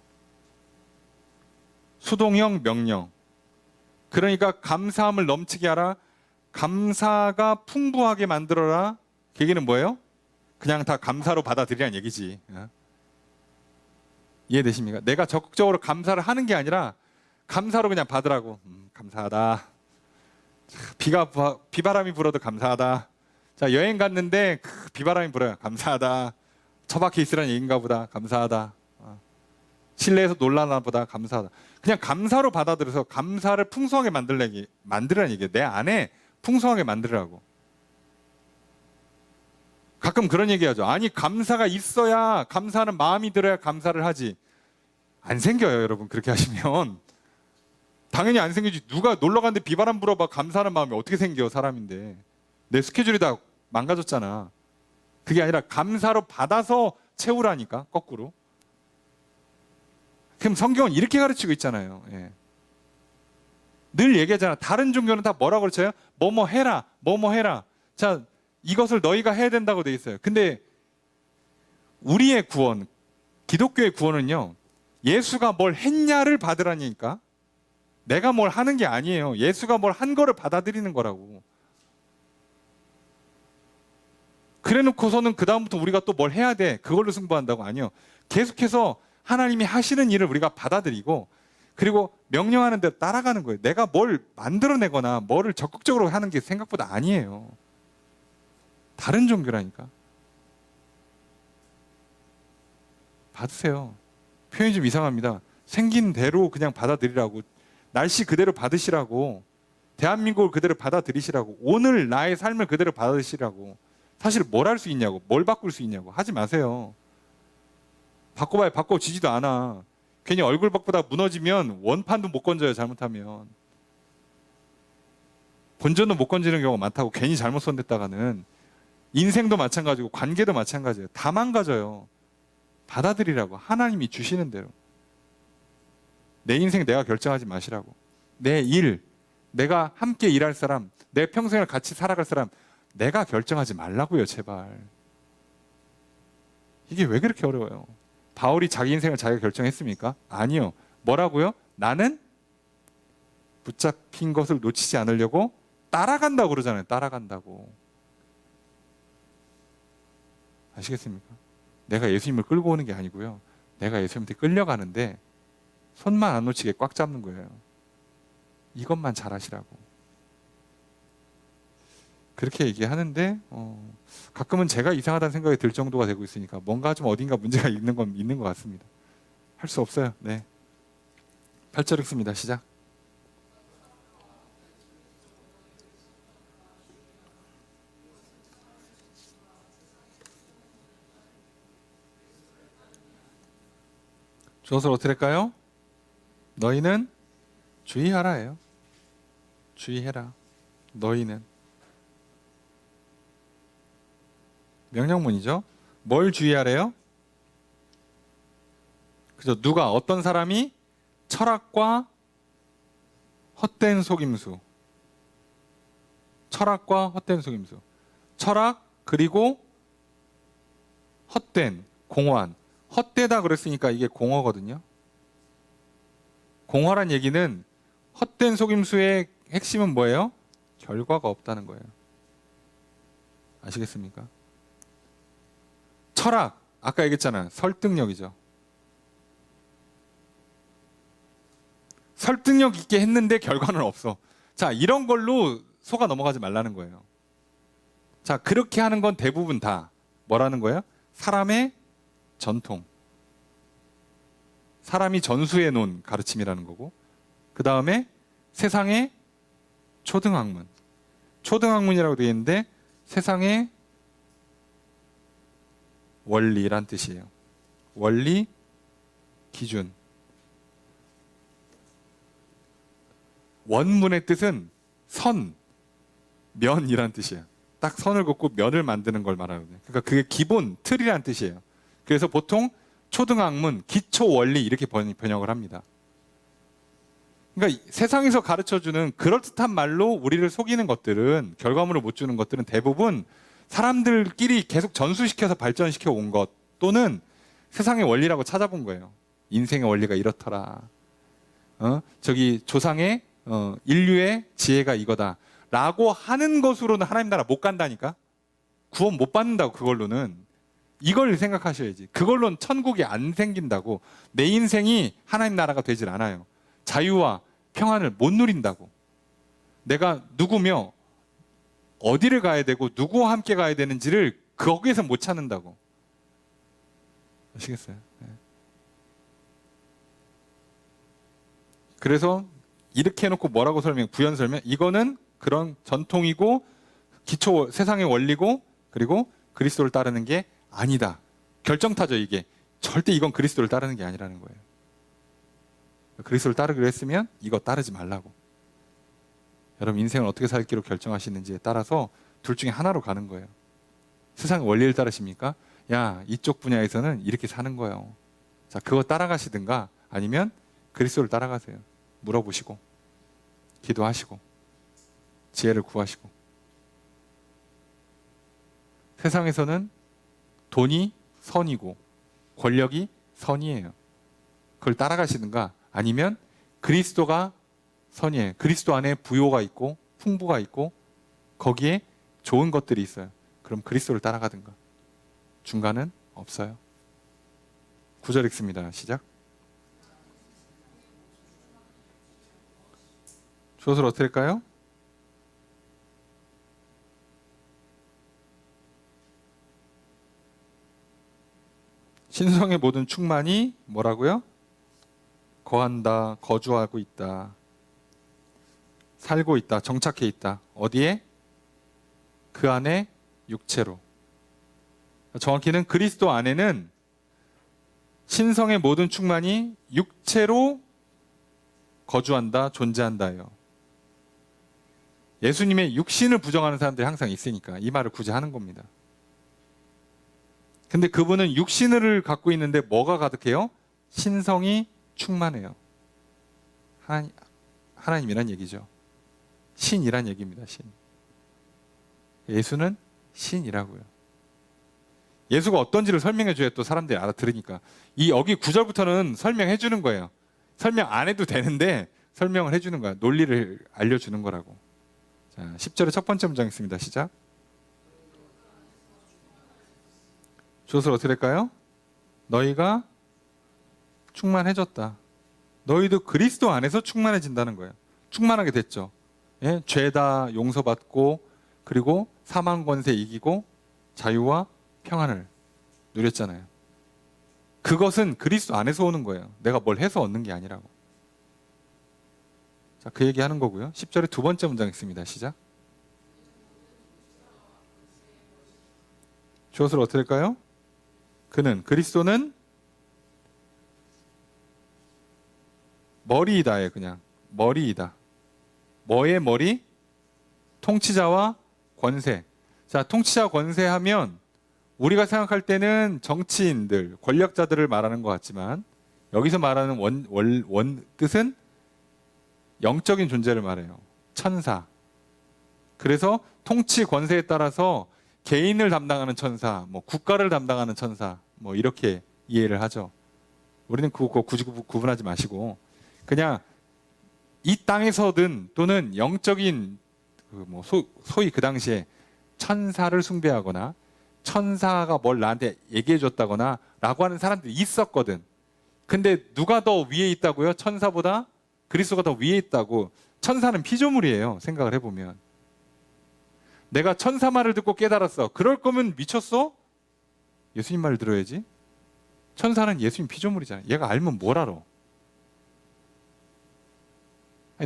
수동형 명령. 그러니까 감사함을 넘치게 하라. 감사가 풍부하게 만들어라. 그 얘기는 뭐예요? 그냥 다 감사로 받아들이라는 얘기지. 이해되십니까? 내가 적극적으로 감사를 하는 게 아니라 감사로 그냥 받으라고. 감사하다. 비바람이 불어도 감사하다. 자, 여행 갔는데 비바람이 불어요. 감사하다. 처박혀 있으라는 얘기인가 보다. 감사하다. 실내에서 놀라나 보다. 감사하다. 그냥 감사로 받아들여서 감사를 풍성하게 만들라는 얘기예요. 내 안에 풍성하게 만들으라고. 가끔 그런 얘기하죠. 아니, 감사가 있어야, 감사하는 마음이 들어야 감사를 하지. 안 생겨요, 여러분. 그렇게 하시면. 당연히 안 생기지. 누가 놀러 갔는데 비바람 불어봐 감사하는 마음이 어떻게 생겨, 사람인데. 내 스케줄이 다 망가졌잖아. 그게 아니라 감사로 받아서 채우라니까, 거꾸로. 그럼 성경은 이렇게 가르치고 있잖아요. 예. 늘 얘기하잖아. 다른 종교는 다 뭐라고 가르쳐요? 뭐뭐 해라, 뭐뭐 해라. 자, 이것을 너희가 해야 된다고 돼 있어요. 근데 우리의 구원, 기독교의 구원은요, 예수가 뭘 했냐를 받으라니까. 내가 뭘 하는 게 아니에요. 예수가 뭘 한 거를 받아들이는 거라고. 그래 놓고서는 그 다음부터 우리가 또 뭘 해야 돼, 그걸로 승부한다고. 아니요. 계속해서 하나님이 하시는 일을 우리가 받아들이고, 그리고 명령하는 대로 따라가는 거예요. 내가 뭘 만들어내거나 뭐를 적극적으로 하는 게 생각보다 아니에요. 다른 종교라니까. 받으세요. 표현이 좀 이상합니다. 생긴 대로 그냥 받아들이라고. 날씨 그대로 받으시라고. 대한민국을 그대로 받아들이시라고. 오늘 나의 삶을 그대로 받아들이시라고. 사실 뭘 할 수 있냐고, 뭘 바꿀 수 있냐고. 하지 마세요. 바꿔봐야 바꿔지지도 않아. 괜히 얼굴 바꾸다 무너지면 원판도 못 건져요, 잘못하면. 본전도 못 건지는 경우가 많다고. 괜히 잘못 손댔다가는. 인생도 마찬가지고 관계도 마찬가지예요. 다 망가져요. 받아들이라고. 하나님이 주시는 대로. 내 인생 내가 결정하지 마시라고. 내 일, 내가 함께 일할 사람, 내 평생을 같이 살아갈 사람, 내가 결정하지 말라고요, 제발. 이게 왜 그렇게 어려워요? 바울이 자기 인생을 자기가 결정했습니까? 아니요. 뭐라고요? 나는 붙잡힌 것을 놓치지 않으려고 따라간다고 그러잖아요. 따라간다고. 아시겠습니까? 내가 예수님을 끌고 오는 게 아니고요. 내가 예수님한테 끌려가는데 손만 안 놓치게 꽉 잡는 거예요. 이것만 잘하시라고. 그렇게 얘기하는데 가끔은 제가 이상하다는 생각이 들 정도가 되고 있으니까 뭔가 좀 어딘가 문제가 있는 건 있는 것 같습니다. 할 수 없어요. 네. 8절 읽습니다. 시작. 주어서 어떻게 할까요? 너희는 주의하라예요. 주의해라. 너희는. 명령문이죠. 뭘 주의하래요? 그죠? 누가, 어떤 사람이 철학과 헛된 속임수. 철학과 헛된 속임수. 철학 그리고 헛된, 공허한. 헛되다 그랬으니까 이게 공허거든요. 공허란 얘기는 헛된 속임수의 핵심은 뭐예요? 결과가 없다는 거예요. 아시겠습니까? 철학, 아까 얘기했잖아요. 설득력이죠. 설득력 있게 했는데 결과는 없어. 자, 이런 걸로 속아 넘어가지 말라는 거예요. 자, 그렇게 하는 건 대부분 다 뭐라는 거예요? 사람의 전통. 사람이 전수해 놓은 가르침이라는 거고, 그 다음에 세상의 초등학문. 초등학문이라고 되어 있는데 세상의 원리란 뜻이에요. 원리, 기준. 원문의 뜻은 선, 면이란 뜻이에요. 딱 선을 긋고 면을 만드는 걸 말하거든요. 그러니까 그게 기본, 틀이란 뜻이에요. 그래서 보통 초등학문, 기초 원리 이렇게 번역을 합니다. 그러니까 세상에서 가르쳐주는 그럴듯한 말로 우리를 속이는 것들은, 결과물을 못 주는 것들은 대부분 사람들끼리 계속 전수시켜서 발전시켜 온 것, 또는 세상의 원리라고 찾아본 거예요. 인생의 원리가 이렇더라. 저기 조상의 인류의 지혜가 이거다 라고 하는 것으로는 하나님 나라 못 간다니까. 구원 못 받는다고. 그걸로는 이걸 생각하셔야지. 그걸로는 천국이 안 생긴다고. 내 인생이 하나님 나라가 되질 않아요. 자유와 평안을 못 누린다고. 내가 누구며 어디를 가야 되고 누구와 함께 가야 되는지를 거기에서 못 찾는다고. 아시겠어요? 네. 그래서 이렇게 해놓고 뭐라고 부연 설명? 이거는 그런 전통이고 기초 세상의 원리고, 그리고 그리스도를 따르는 게 아니다. 결정타죠, 이게. 절대 이건 그리스도를 따르는 게 아니라는 거예요. 그리스도를 따르기로 했으면 이거 따르지 말라고. 여러분 인생을 어떻게 살기로 결정하시는지에 따라서 둘 중에 하나로 가는 거예요. 세상의 원리를 따르십니까? 야, 이쪽 분야에서는 이렇게 사는 거예요. 자, 그거 따라가시든가 아니면 그리스도를 따라가세요. 물어보시고 기도하시고 지혜를 구하시고. 세상에서는 돈이 선이고 권력이 선이에요. 그걸 따라가시든가 아니면 그리스도가 선이에요. 그리스도 안에 부요가 있고 풍부가 있고 거기에 좋은 것들이 있어요. 그럼 그리스도를 따라가든가. 중간은 없어요. 9절 읽습니다. 시작. 주어를 어떻게 할까요? 신성의 모든 충만이 뭐라고요? 거한다, 거주하고 있다, 살고 있다, 정착해 있다. 어디에? 그 안에 육체로. 정확히는 그리스도 안에는 신성의 모든 충만이 육체로 거주한다, 존재한다예요. 예수님의 육신을 부정하는 사람들이 항상 있으니까 이 말을 굳이 하는 겁니다. 근데 그분은 육신을 갖고 있는데 뭐가 가득해요? 신성이 충만해요. 하나님이란 얘기죠. 신이란 얘기입니다. 신. 예수는 신이라고요. 예수가 어떤지를 설명해 줘야 또 사람들이 알아들으니까. 여기 9절부터는 설명해 주는 거예요. 설명 안 해도 되는데 설명을 해 주는 거야. 논리를 알려주는 거라고. 자, 10절의 첫 번째 문장 있습니다. 시작. 주어를 어떻게 될까요? 너희가 충만해졌다. 너희도 그리스도 안에서 충만해진다는 거예요. 충만하게 됐죠. 예? 죄다 용서받고 그리고 사망 권세 이기고 자유와 평안을 누렸잖아요. 그것은 그리스도 안에서 오는 거예요. 내가 뭘 해서 얻는 게 아니라고. 자, 그 얘기하는 거고요. 10절의 두 번째 문장 있습니다. 시작. 주어를 어떻게 될까요? 그리스도는 머리이다예요. 그냥 머리이다. 뭐의 머리? 통치자와 권세. 자, 통치자 권세하면 우리가 생각할 때는 정치인들, 권력자들을 말하는 것 같지만 여기서 말하는 원 뜻은 영적인 존재를 말해요. 천사. 그래서 통치 권세에 따라서 개인을 담당하는 천사, 국가를 담당하는 천사, 이렇게 이해를 하죠. 우리는 그거 굳이 구분하지 마시고 그냥 이 땅에서든 또는 영적인 소위 그 당시에 천사를 숭배하거나 천사가 뭘 나한테 얘기해 줬다거나 라고 하는 사람들이 있었거든. 근데 누가 더 위에 있다고요? 천사보다? 그리스도가 더 위에 있다고. 천사는 피조물이에요. 생각을 해보면. 내가 천사 말을 듣고 깨달았어. 그럴 거면 미쳤어? 예수님 말을 들어야지. 천사는 예수님 피조물이잖아요. 얘가 알면 뭘 알아?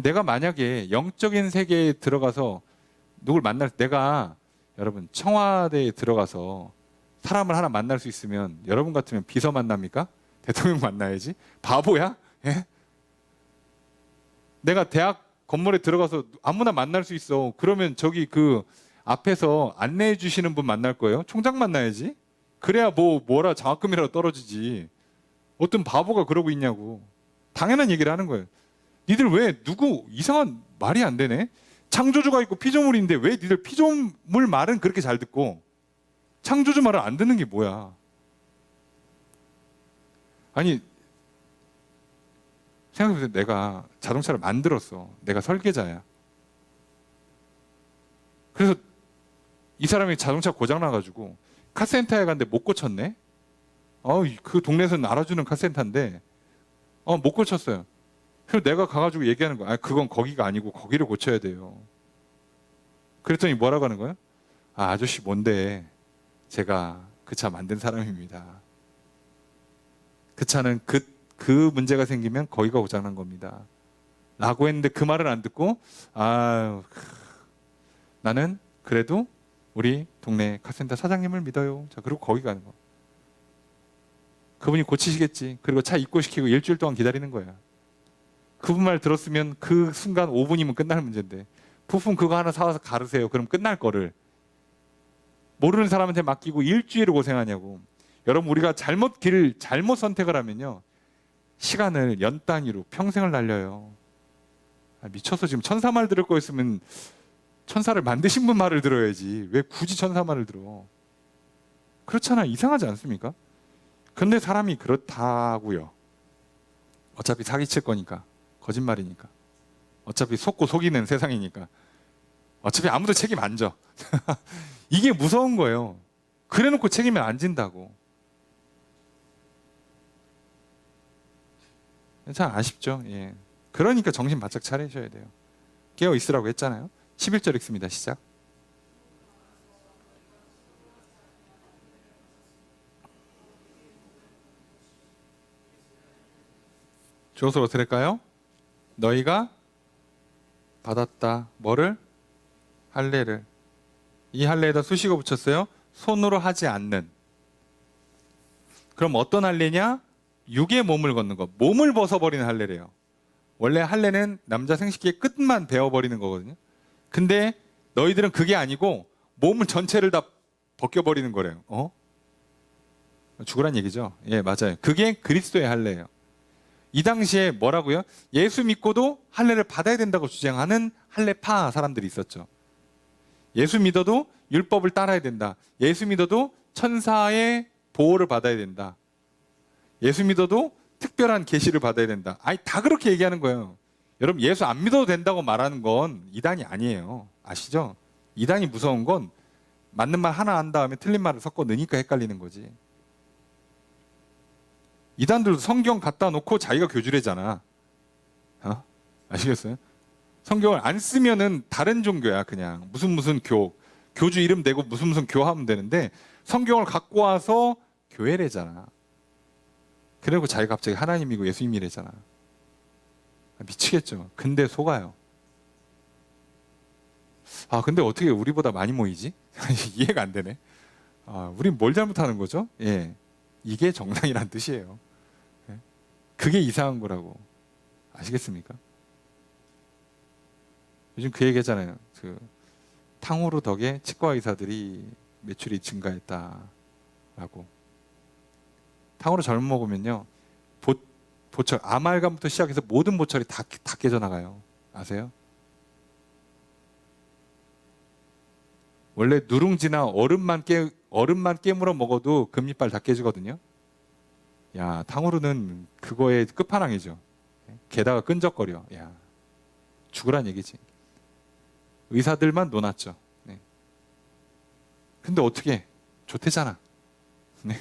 내가 만약에 영적인 세계에 들어가서 누굴 만날 내가 여러분 청와대에 들어가서 사람을 하나 만날 수 있으면 여러분 같으면 비서 만납니까? 대통령 만나야지. 바보야? 예? 내가 대학 건물에 들어가서 아무나 만날 수 있어. 그러면 저기 그 앞에서 안내해 주시는 분 만날 거예요. 총장 만나야지. 그래야 뭐라 장학금이라도 떨어지지. 어떤 바보가 그러고 있냐고. 당연한 얘기를 하는 거예요. 니들 왜 누구 이상한 말이 안 되네. 창조주가 있고 피조물인데 왜 니들 피조물 말은 그렇게 잘 듣고 창조주 말을 안 듣는 게 뭐야? 아니 생각해보세요. 내가 자동차를 만들었어. 내가 설계자야. 그래서 이 사람이 자동차 고장 나가지고 카센터에 갔는데 못 고쳤네. 그 동네에서는 알아주는 카센터인데 못 고쳤어요. 그래서 내가 가가지고 얘기하는 거야. 그건 거기가 아니고 거기를 고쳐야 돼요. 그랬더니 뭐라고 하는 거야? 아저씨 뭔데? 제가 그 차 만든 사람입니다. 그 차는 그 문제가 생기면 거기가 고장난 겁니다. 라고 했는데 그 말을 안 듣고 나는 그래도 우리 동네 카센터 사장님을 믿어요. 자, 그리고 거기 가는 거. 그분이 고치시겠지. 그리고 차 입고시키고 일주일 동안 기다리는 거야. 그분 말 들었으면 그 순간 5분이면 끝날 문제인데 부품 그거 하나 사와서 가르세요. 그럼 끝날 거를 모르는 사람한테 맡기고 일주일을 고생하냐고. 여러분 우리가 잘못 선택을 하면요. 시간을 연 단위로 평생을 날려요. 미쳐서 지금 천사 말 들을 거였으면 천사를 만드신 분 말을 들어야지. 왜 굳이 천사 말을 들어? 그렇잖아. 이상하지 않습니까? 근데 사람이 그렇다고요. 어차피 사기칠 거니까. 거짓말이니까. 어차피 속고 속이는 세상이니까. 어차피 아무도 책임 안 져. 이게 무서운 거예요. 그래놓고 책임을 안 진다고. 참 아쉽죠. 예. 그러니까 정신 바짝 차리셔야 돼요. 깨어 있으라고 했잖아요. 11절 읽습니다. 시작. 주어서 들을까요? 너희가 받았다. 뭐를? 할례를. 이 할례에다 수식어 붙였어요. 손으로 하지 않는. 그럼 어떤 할례냐? 육의 몸을 걷는 것. 몸을 벗어버리는 할례래요. 원래 할례는 남자 생식기의 끝만 베어버리는 거거든요. 근데 너희들은 그게 아니고 몸을 전체를 다 벗겨버리는 거래요. 죽으란 얘기죠. 예, 맞아요. 그게 그리스도의 할례예요. 이 당시에 뭐라고요? 예수 믿고도 할례를 받아야 된다고 주장하는 할례파 사람들이 있었죠. 예수 믿어도 율법을 따라야 된다. 예수 믿어도 천사의 보호를 받아야 된다. 예수 믿어도 특별한 계시를 받아야 된다. 다 그렇게 얘기하는 거예요. 여러분 예수 안 믿어도 된다고 말하는 건 이단이 아니에요. 아시죠? 이단이 무서운 건 맞는 말 하나 한 다음에 틀린 말을 섞어 넣으니까 헷갈리는 거지. 이단들도 성경 갖다 놓고 자기가 교주래잖아. 아시겠어요? 성경을 안 쓰면은 다른 종교야. 그냥 무슨 교주 이름 대고 무슨 교하면 되는데 성경을 갖고 와서 교회래잖아. 그리고 자기가 갑자기 하나님이고 예수님이래잖아. 미치겠죠. 근데 속아요. 근데 어떻게 우리보다 많이 모이지? 이해가 안 되네. 우린 뭘 잘못하는 거죠? 예, 이게 정당이란 뜻이에요. 예? 그게 이상한 거라고. 아시겠습니까? 요즘 그 얘기하잖아요. 탕후루 덕에 치과 의사들이 매출이 증가했다라고. 탕후루 잘못 먹으면요, 보철, 아말감부터 시작해서 모든 보철이 다 깨져나가요. 아세요? 원래 누룽지나 얼음만 깨물어 먹어도 금이빨 다 깨지거든요. 야, 탕후루는 그거의 끝판왕이죠. 게다가 끈적거려. 야, 죽으란 얘기지. 의사들만 논았죠. 네. 근데 어떻게? 좋대잖아. 네.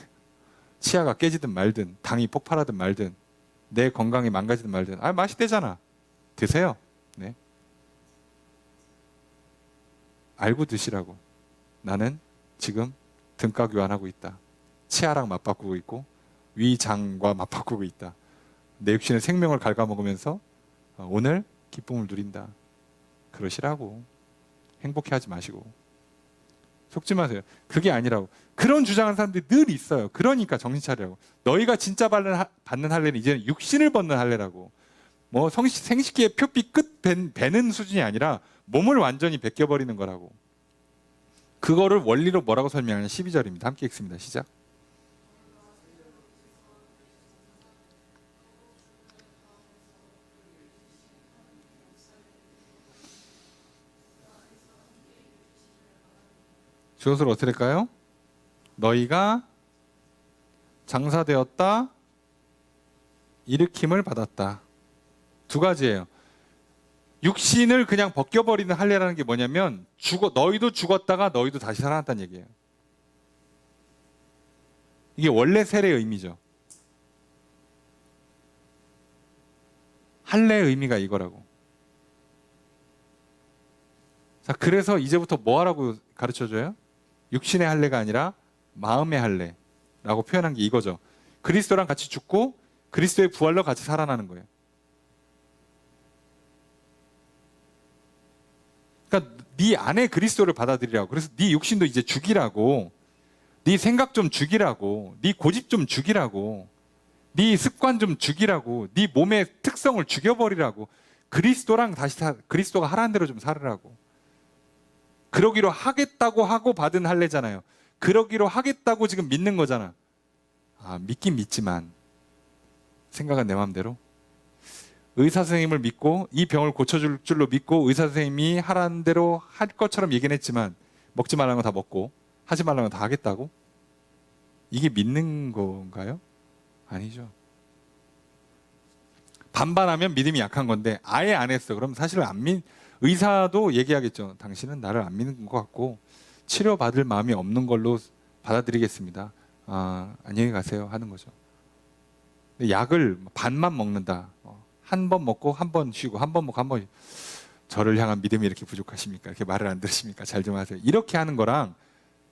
치아가 깨지든 말든, 당이 폭발하든 말든, 내 건강이 망가지든 말든, 맛있대잖아. 드세요. 네. 알고 드시라고. 나는 지금 등가 교환하고 있다. 치아랑 맞바꾸고 있고 위장과 맞바꾸고 있다. 내 육신의 생명을 갉아먹으면서 오늘 기쁨을 누린다. 그러시라고. 행복해하지 마시고. 속지 마세요. 그게 아니라고. 그런 주장하는 사람들이 늘 있어요. 그러니까 정신 차리라고. 너희가 진짜 받는 할례는 이제는 육신을 벗는 할례라고. 뭐 생식기의 표피 끝 베는 수준이 아니라 몸을 완전히 벗겨버리는 거라고. 그거를 원리로 뭐라고 설명하냐. 12절입니다. 함께 읽습니다. 시작. 주어를 어떻게 될까요? 너희가 장사되었다, 일으킴을 받았다. 두 가지예요. 육신을 그냥 벗겨버리는 할례라는 게 뭐냐면 너희도 죽었다가 너희도 다시 살아났다는 얘기예요. 이게 원래 세례의 의미죠. 할례의 의미가 이거라고. 자, 그래서 이제부터 뭐 하라고 가르쳐줘요? 육신의 할례가 아니라 마음의 할례라고 표현한 게 이거죠. 그리스도랑 같이 죽고 그리스도의 부활로 같이 살아나는 거예요. 그러니까 네 안에 그리스도를 받아들이라고. 그래서 네 육신도 이제 죽이라고. 네 생각 좀 죽이라고. 네 고집 좀 죽이라고. 네 습관 좀 죽이라고. 네 몸의 특성을 죽여버리라고. 그리스도랑 그리스도가 하라는 대로 좀 살으라고. 그러기로 하겠다고 하고 받은 할례잖아요. 그러기로 하겠다고 지금 믿는 거잖아. 아, 믿긴 믿지만 생각은 내 마음대로. 의사 선생님을 믿고 이 병을 고쳐줄 줄로 믿고 의사 선생님이 하라는 대로 할 것처럼 얘기는 했지만 먹지 말라는 거 다 먹고 하지 말라는 거 다 하겠다고? 이게 믿는 건가요? 아니죠. 반반하면 믿음이 약한 건데 아예 안 했어. 그럼 사실 의사도 얘기하겠죠. 당신은 나를 안 믿는 것 같고 치료받을 마음이 없는 걸로 받아들이겠습니다. 아, 안녕히 가세요 하는 거죠. 약을 반만 먹는다. 한 번 먹고 한 번 쉬고 한 번 먹고 한 번. 저를 향한 믿음이 이렇게 부족하십니까? 이렇게 말을 안 들으십니까? 잘 좀 하세요. 이렇게 하는 거랑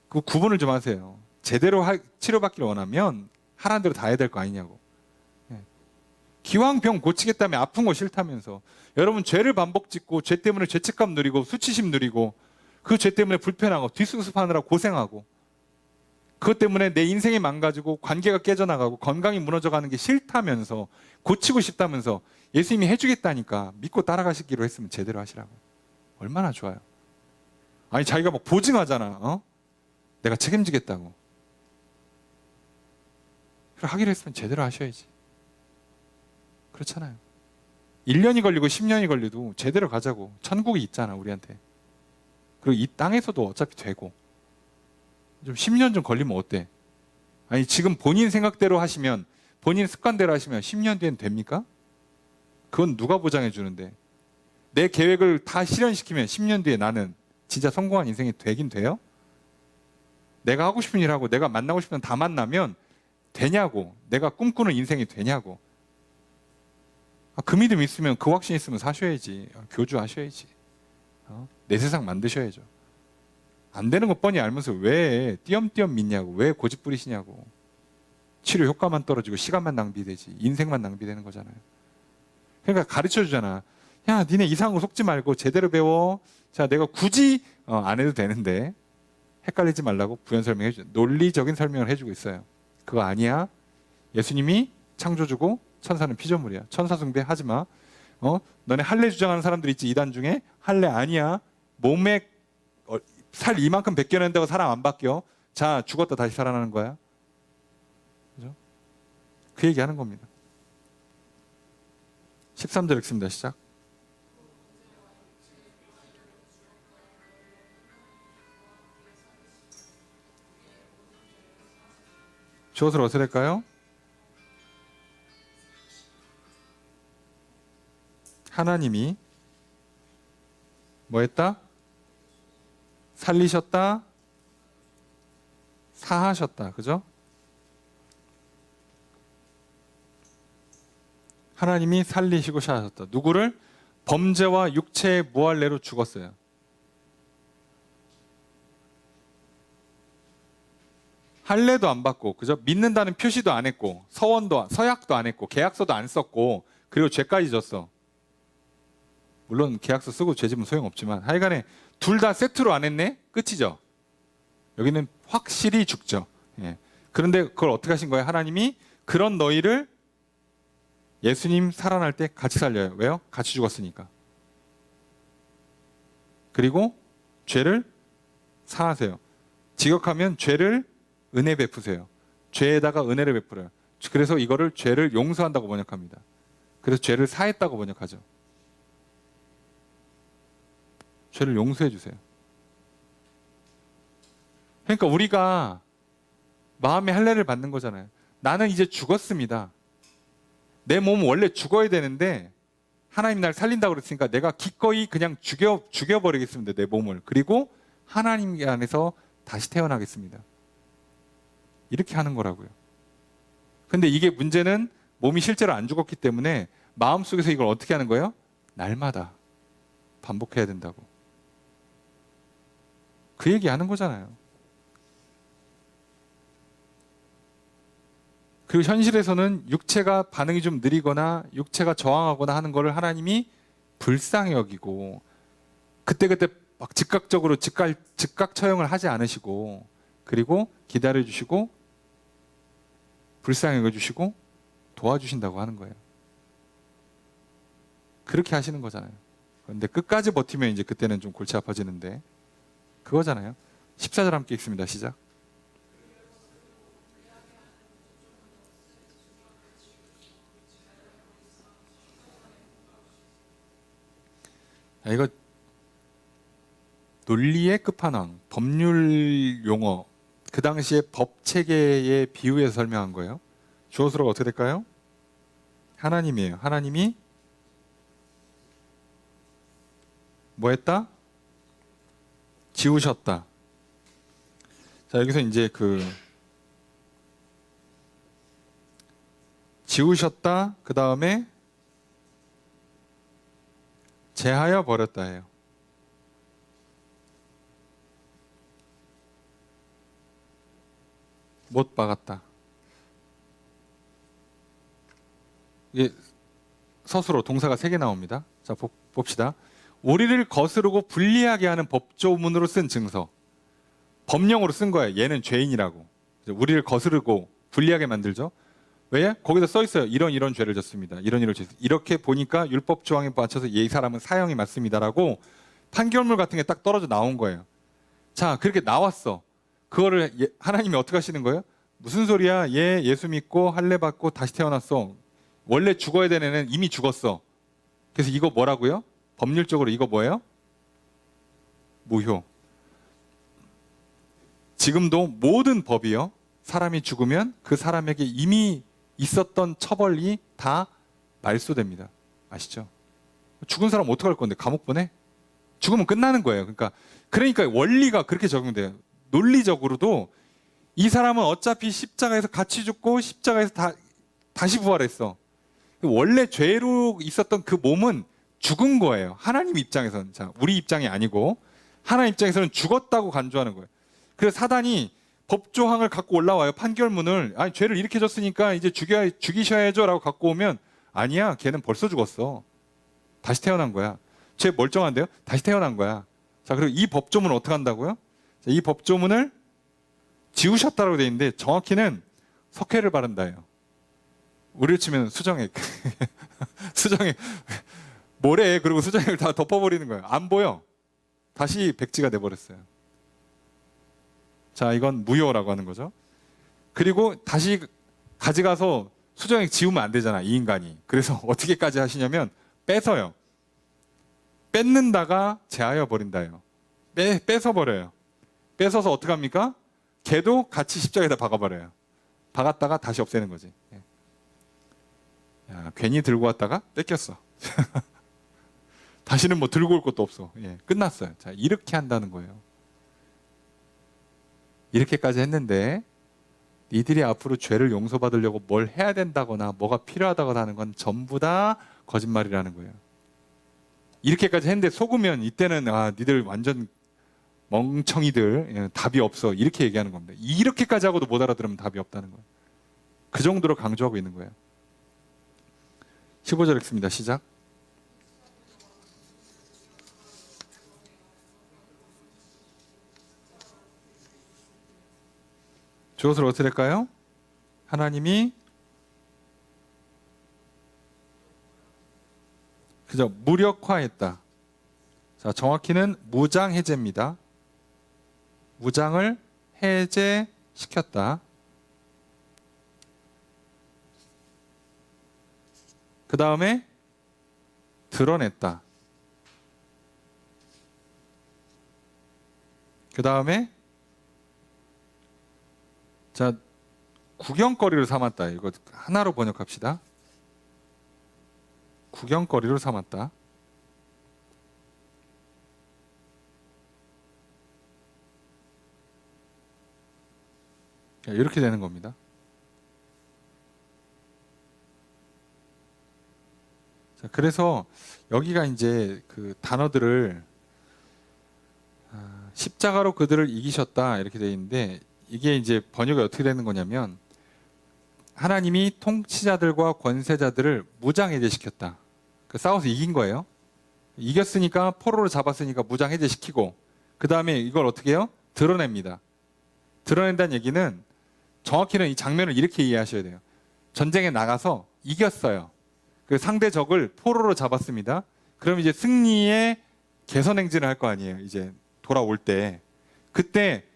그 구분을 좀 하세요. 제대로 치료받기를 원하면 하라는 대로 다 해야 될 거 아니냐고. 기왕 병 고치겠다며 아픈 거 싫다면서. 여러분 죄를 반복 짓고 죄 때문에 죄책감 누리고 수치심 누리고 그 죄 때문에 불편하고 뒷수습하느라 고생하고 그것 때문에 내 인생이 망가지고 관계가 깨져나가고 건강이 무너져가는 게 싫다면서 고치고 싶다면서 예수님이 해주겠다니까 믿고 따라가시기로 했으면 제대로 하시라고. 얼마나 좋아요. 아니 자기가 막 보증하잖아. 내가 책임지겠다고. 하기로 했으면 제대로 하셔야지. 그렇잖아요. 1년이 걸리고 10년이 걸려도 제대로 가자고. 천국이 있잖아 우리한테. 그리고 이 땅에서도 어차피 되고. 좀 10년 좀 걸리면 어때? 아니 지금 본인 생각대로 하시면 본인 습관대로 하시면 10년 뒤엔 됩니까? 그건 누가 보장해 주는데. 내 계획을 다 실현시키면 10년 뒤에 나는 진짜 성공한 인생이 되긴 돼요? 내가 하고 싶은 일하고 내가 만나고 싶은 다 만나면 되냐고. 내가 꿈꾸는 인생이 되냐고. 그 믿음 있으면 그 확신 있으면 사셔야지. 교주하셔야지. 내 세상 만드셔야죠. 안 되는 거 뻔히 알면서 왜 띄엄띄엄 믿냐고. 왜 고집 부리시냐고. 치료 효과만 떨어지고 시간만 낭비되지. 인생만 낭비되는 거잖아요. 그러니까 가르쳐 주잖아. 야 니네 이상한 거 속지 말고 제대로 배워. 자 내가 굳이 안 해도 되는데 헷갈리지 말라고 부연 설명해 주. 논리적인 설명을 해주고 있어요. 그거 아니야. 예수님이 창조주고 천사는 피조물이야. 천사 숭배 하지 마. 너네 할례 주장하는 사람들 있지 이단 중에. 할례 아니야. 몸에 살 이만큼 벗겨낸다고 사람 안 바뀌어. 자 죽었다 다시 살아나는 거야. 그죠? 그 얘기하는 겁니다. 13절 읽습니다. 시작. 주어를 어떻게 될까요? 하나님이 뭐 했다? 살리셨다, 사하셨다. 그죠? 하나님이 살리시고 사하셨다. 누구를? 범죄와 육체의 무할례로 죽었어요. 할례도 안 받고, 그죠? 믿는다는 표시도 안 했고, 서약도 안 했고, 계약서도 안 썼고, 그리고 죄까지 졌어. 물론 계약서 쓰고 죄 지면 소용없지만 하여간에 둘 다 세트로 안 했네? 끝이죠. 여기는 확실히 죽죠. 예. 그런데 그걸 어떻게 하신 거예요? 하나님이 그런 너희를 예수님 살아날 때 같이 살려요. 왜요? 같이 죽었으니까. 그리고 죄를 사하세요. 지각하면 죄를 은혜 베푸세요. 죄에다가 은혜를 베풀어요. 그래서 이거를 죄를 용서한다고 번역합니다. 그래서 죄를 사했다고 번역하죠. 죄를 용서해 주세요. 그러니까 우리가 마음의 할례를 받는 거잖아요. 나는 이제 죽었습니다. 내 몸은 원래 죽어야 되는데 하나님 날 살린다고 그랬으니까 내가 기꺼이 그냥 죽여버리겠습니다. 내 몸을. 그리고 하나님 안에서 다시 태어나겠습니다. 이렇게 하는 거라고요. 근데 이게 문제는 몸이 실제로 안 죽었기 때문에 마음속에서 이걸 어떻게 하는 거예요? 날마다 반복해야 된다고. 그 얘기 하는 거잖아요. 그리고 현실에서는 육체가 반응이 좀 느리거나 육체가 저항하거나 하는 거를 하나님이 불쌍히 여기고 그때그때 막 즉각적으로 즉각 처형을 하지 않으시고 그리고 기다려 주시고 불쌍히 여겨주시고 도와주신다고 하는 거예요. 그렇게 하시는 거잖아요. 그런데 끝까지 버티면 이제 그때는 좀 골치 아파지는데 그거잖아요. 14절 함께 읽습니다. 시작. 이거 논리의 끝판왕, 법률 용어, 그 당시에 법 체계의 비유에서 설명한 거예요. 주어수로가 어떻게 될까요? 하나님이에요. 하나님이 뭐 했다? 지우셨다. 자, 여기서 이제 지우셨다, 그 다음에 제하여 버렸다 해요. 못 박았다. 이게 서술어 동사가 3개 나옵니다. 자, 봅시다. 우리를 거스르고 불리하게 하는 법조문으로 쓴 증서. 법령으로 쓴 거예요. 얘는 죄인이라고. 우리를 거스르고 불리하게 만들죠. 왜? 거기다 써 있어요. 이런 죄를 졌습니다. 이런 죄. 이렇게 보니까 율법 조항에 맞춰서 이 사람은 사형이 맞습니다라고 판결문 같은 게 딱 떨어져 나온 거예요. 자, 그렇게 나왔어. 그거를 하나님이 어떻게 하시는 거예요? 무슨 소리야? 얘 예수 믿고 할례 받고 다시 태어났어. 원래 죽어야 되는 애는 이미 죽었어. 그래서 이거 뭐라고요? 법률적으로 이거 뭐예요? 무효. 지금도 모든 법이요. 사람이 죽으면 그 사람에게 이미 있었던 처벌이 다 말소됩니다. 아시죠? 죽은 사람 어떡할 건데? 감옥 보내? 죽으면 끝나는 거예요. 그러니까 원리가 그렇게 적용돼요. 논리적으로도 이 사람은 어차피 십자가에서 같이 죽고 십자가에서 다시 부활했어. 원래 죄로 있었던 그 몸은 죽은 거예요. 하나님 입장에서는. 자, 우리 입장이 아니고 하나님 입장에서는 죽었다고 간주하는 거예요. 그래서 사단이 법조항을 갖고 올라와요. 판결문을. 아니, 죄를 이렇게 졌으니까 이제 죽이셔야죠 라고 갖고 오면 아니야. 걔는 벌써 죽었어. 다시 태어난 거야. 죄 멀쩡한데요? 다시 태어난 거야. 자, 그리고 이 법조문을 어떻게 한다고요? 자, 이 법조문을 지우셨다라고 돼 있는데 정확히는 석회를 바른다예요. 우리를 치면 수정액. 수정액. 모래 그리고 수정액을 다 덮어버리는 거예요. 안 보여. 다시 백지가 돼버렸어요. 자, 이건 무효라고 하는 거죠. 그리고 다시 가져가서 수정액 지우면 안 되잖아, 이 인간이. 그래서 어떻게까지 하시냐면 뺏어요. 뺏는다가 제하여 버린다예요. 뺏어버려요. 뺏어서 어떻게 합니까? 걔도 같이 십자가에다 박아버려요. 박았다가 다시 없애는 거지. 야, 괜히 들고 왔다가 뺏겼어. 다시는 뭐 들고 올 것도 없어. 끝났어요. 자, 이렇게 한다는 거예요. 이렇게까지 했는데 니들이 앞으로 죄를 용서받으려고 뭘 해야 된다거나 뭐가 필요하다거나 하는 건 전부 다 거짓말이라는 거예요. 이렇게까지 했는데 속으면 이때는 니들 완전 멍청이들, 답이 없어, 이렇게 얘기하는 겁니다. 이렇게까지 하고도 못 알아들으면 답이 없다는 거예요. 그 정도로 강조하고 있는 거예요. 15절 읽습니다. 시작. 주어를 어떻게 될까요? 하나님이 그죠? 무력화했다. 자, 정확히는 무장해제입니다. 무장을 해제시켰다. 그 다음에 드러냈다. 그 다음에 자, 구경거리를 삼았다. 이거 하나로 번역합시다. 구경거리로 삼았다. 이렇게 되는 겁니다. 자, 그래서 여기가 이제 그 단어들을 십자가로 그들을 이기셨다 이렇게 되어 있는데, 이게 이제 번역이 어떻게 되는 거냐면 하나님이 통치자들과 권세자들을 무장해제시켰다. 싸워서 이긴 거예요. 이겼으니까, 포로로 잡았으니까 무장해제시키고, 그 다음에 이걸 어떻게 해요? 드러냅니다. 드러낸다는 얘기는 정확히는 이 장면을 이렇게 이해하셔야 돼요. 전쟁에 나가서 이겼어요. 그 상대 적을 포로로 잡았습니다. 그럼 이제 승리의 개선 행진을 할 거 아니에요. 이제 돌아올 때. 그때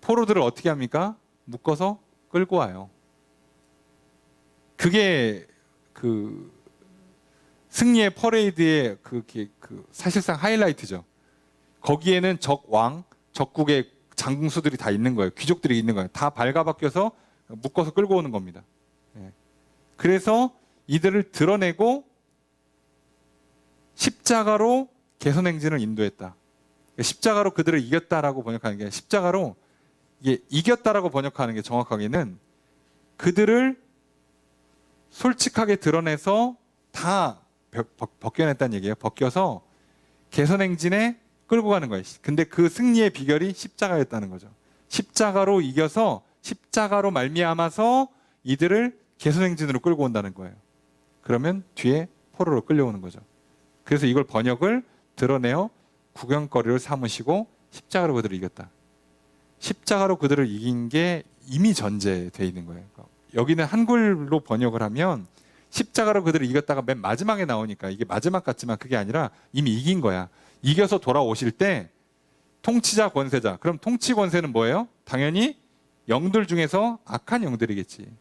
포로들을 어떻게 합니까? 묶어서 끌고 와요. 그게 그 승리의 퍼레이드의 그 사실상 하이라이트죠. 거기에는 적왕, 적국의 장군수들이 다 있는 거예요. 귀족들이 있는 거예요. 다 발가벗겨서 묶어서 끌고 오는 겁니다. 그래서 이들을 드러내고 십자가로 개선 행진을 인도했다. 십자가로 그들을 이겼다라고 번역하는 게, 십자가로 이게 이겼다라고 번역하는 게 정확하게는 그들을 솔직하게 드러내서 다 벗겨냈다는 얘기예요. 벗겨서 개선 행진에 끌고 가는 거예요. 근데 그 승리의 비결이 십자가였다는 거죠. 십자가로 이겨서 십자가로 말미암아서 이들을 개선 행진으로 끌고 온다는 거예요. 그러면 뒤에 포로로 끌려오는 거죠. 그래서 이걸 번역을 드러내어 구경거리를 삼으시고 십자가로 그들을 이겼다. 십자가로 그들을 이긴 게 이미 전제되어 있는 거예요. 여기는 한글로 번역을 하면 십자가로 그들을 이겼다가 맨 마지막에 나오니까 이게 마지막 같지만 그게 아니라 이미 이긴 거야. 이겨서 돌아오실 때 통치자, 권세자. 그럼 통치 권세는 뭐예요? 당연히 영들 중에서 악한 영들이겠지.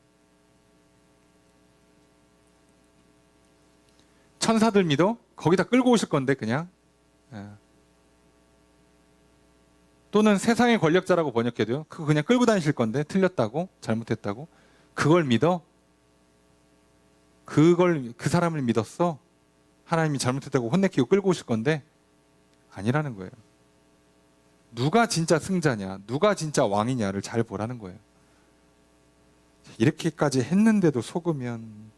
천사들 믿어? 거기다 끌고 오실 건데 그냥. 또는 세상의 권력자라고 번역해도요. 그거 그냥 끌고 다니실 건데, 틀렸다고, 잘못했다고. 그걸 믿어? 그 사람을 믿었어? 하나님이 잘못했다고 혼내키고 끌고 오실 건데 아니라는 거예요. 누가 진짜 승자냐, 누가 진짜 왕이냐를 잘 보라는 거예요. 이렇게까지 했는데도 속으면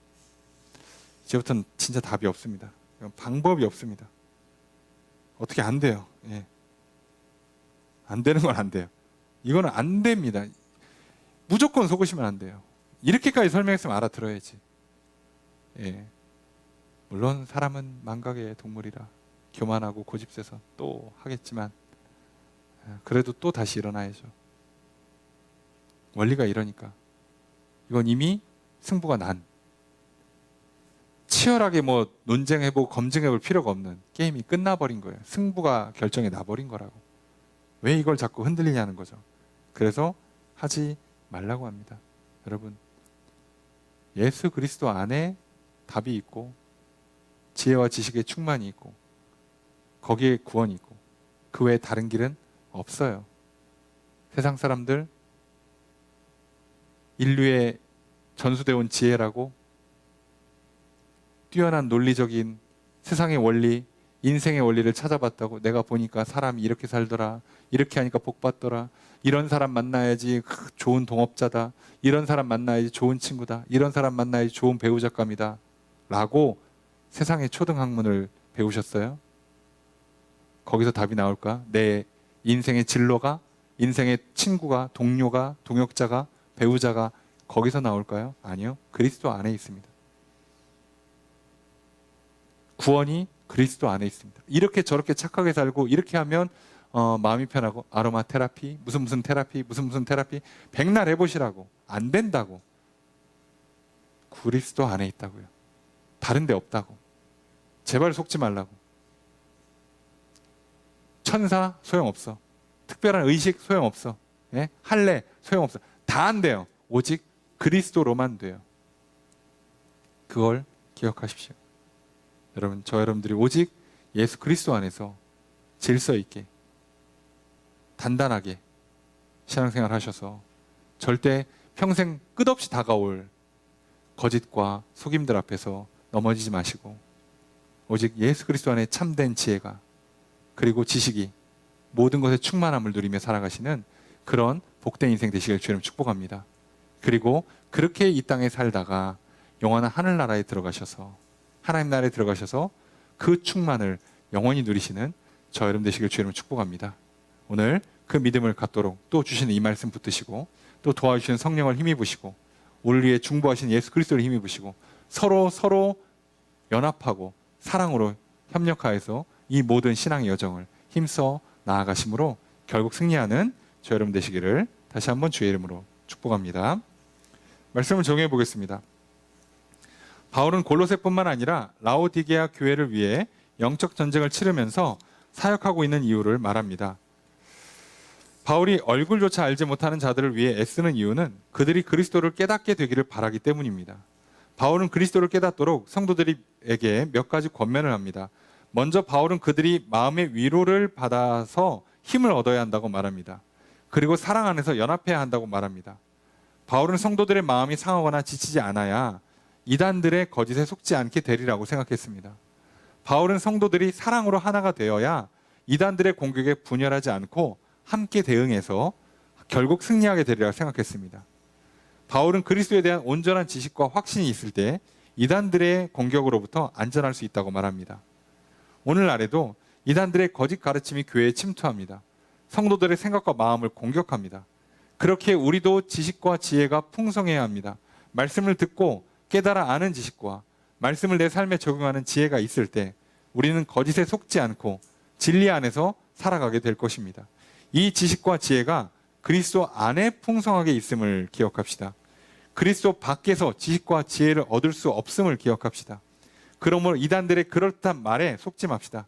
이제부터는 진짜 답이 없습니다. 방법이 없습니다. 어떻게 안 돼요. 예. 안 되는 건 안 돼요. 이거는 안 됩니다. 무조건 속으시면 안 돼요. 이렇게까지 설명했으면 알아들어야지. 예. 물론 사람은 망각의 동물이라 교만하고 고집세서 또 하겠지만, 그래도 또 다시 일어나야죠. 원리가 이러니까. 이건 이미 승부가 난, 치열하게 뭐 논쟁해보고 검증해볼 필요가 없는 게임이 끝나버린 거예요. 승부가 결정이 나버린 거라고. 왜 이걸 자꾸 흔들리냐는 거죠. 그래서 하지 말라고 합니다. 여러분, 예수 그리스도 안에 답이 있고 지혜와 지식의 충만이 있고 거기에 구원이 있고 그 외에 다른 길은 없어요. 세상 사람들 인류의 전수되어 온 지혜라고 뛰어난 논리적인 세상의 원리, 인생의 원리를 찾아봤다고, 내가 보니까 사람이 이렇게 살더라, 이렇게 하니까 복 받더라, 이런 사람 만나야지 좋은 동업자다, 이런 사람 만나야지 좋은 친구다, 이런 사람 만나야지 좋은 배우작감이다 라고 세상의 초등학문을 배우셨어요? 거기서 답이 나올까? 내 인생의 진로가, 인생의 친구가, 동료가, 동역자가, 배우자가 거기서 나올까요? 아니요. 그리스도 안에 있습니다. 구원이 그리스도 안에 있습니다. 이렇게 저렇게 착하게 살고 이렇게 하면 마음이 편하고 아로마 테라피, 무슨 테라피, 무슨 테라피 백날 해보시라고. 안 된다고. 그리스도 안에 있다고요. 다른 데 없다고. 제발 속지 말라고. 천사 소용없어. 특별한 의식 소용없어. 예? 할례 소용없어. 다 안 돼요. 오직 그리스도로만 돼요. 그걸 기억하십시오. 여러분, 저 여러분들이 오직 예수 그리스도 안에서 질서 있게 단단하게 신앙생활 하셔서 절대 평생 끝없이 다가올 거짓과 속임들 앞에서 넘어지지 마시고 오직 예수 그리스도 안에 참된 지혜가 그리고 지식이 모든 것에 충만함을 누리며 살아가시는 그런 복된 인생 되시길 주님 축복합니다. 그리고 그렇게 이 땅에 살다가 영원한 하늘나라에 들어가셔서 하나님 나라에 들어가셔서 그 충만을 영원히 누리시는 저 여러분 되시길 주님 축복합니다. 오늘 그 믿음을 갖도록 또 주시는 이 말씀 붙드시고 또 도와주시는 성령을 힘입으시고 우리를 위해 중보하신 예수 그리스도를 힘입으시고 서로 연합하고 사랑으로 협력하여서 이 모든 신앙의 여정을 힘써 나아가심으로 결국 승리하는 저 여러분 되시기를 다시 한번 주의 이름으로 축복합니다. 말씀을 정리해 보겠습니다. 바울은 골로새뿐만 아니라 라오디게아 교회를 위해 영적 전쟁을 치르면서 사역하고 있는 이유를 말합니다. 바울이 얼굴조차 알지 못하는 자들을 위해 애쓰는 이유는 그들이 그리스도를 깨닫게 되기를 바라기 때문입니다. 바울은 그리스도를 깨닫도록 성도들에게 몇 가지 권면을 합니다. 먼저 바울은 그들이 마음의 위로를 받아서 힘을 얻어야 한다고 말합니다. 그리고 사랑 안에서 연합해야 한다고 말합니다. 바울은 성도들의 마음이 상하거나 지치지 않아야 이단들의 거짓에 속지 않게 되리라고 생각했습니다. 바울은 성도들이 사랑으로 하나가 되어야 이단들의 공격에 분열하지 않고 함께 대응해서 결국 승리하게 되리라고 생각했습니다. 바울은 그리스도에 대한 온전한 지식과 확신이 있을 때 이단들의 공격으로부터 안전할 수 있다고 말합니다. 오늘날에도 이단들의 거짓 가르침이 교회에 침투합니다. 성도들의 생각과 마음을 공격합니다. 그렇게 우리도 지식과 지혜가 풍성해야 합니다. 말씀을 듣고 깨달아 아는 지식과 말씀을 내 삶에 적용하는 지혜가 있을 때 우리는 거짓에 속지 않고 진리 안에서 살아가게 될 것입니다. 이 지식과 지혜가 그리스도 안에 풍성하게 있음을 기억합시다. 그리스도 밖에서 지식과 지혜를 얻을 수 없음을 기억합시다. 그러므로 이단들의 그럴듯한 말에 속지 맙시다.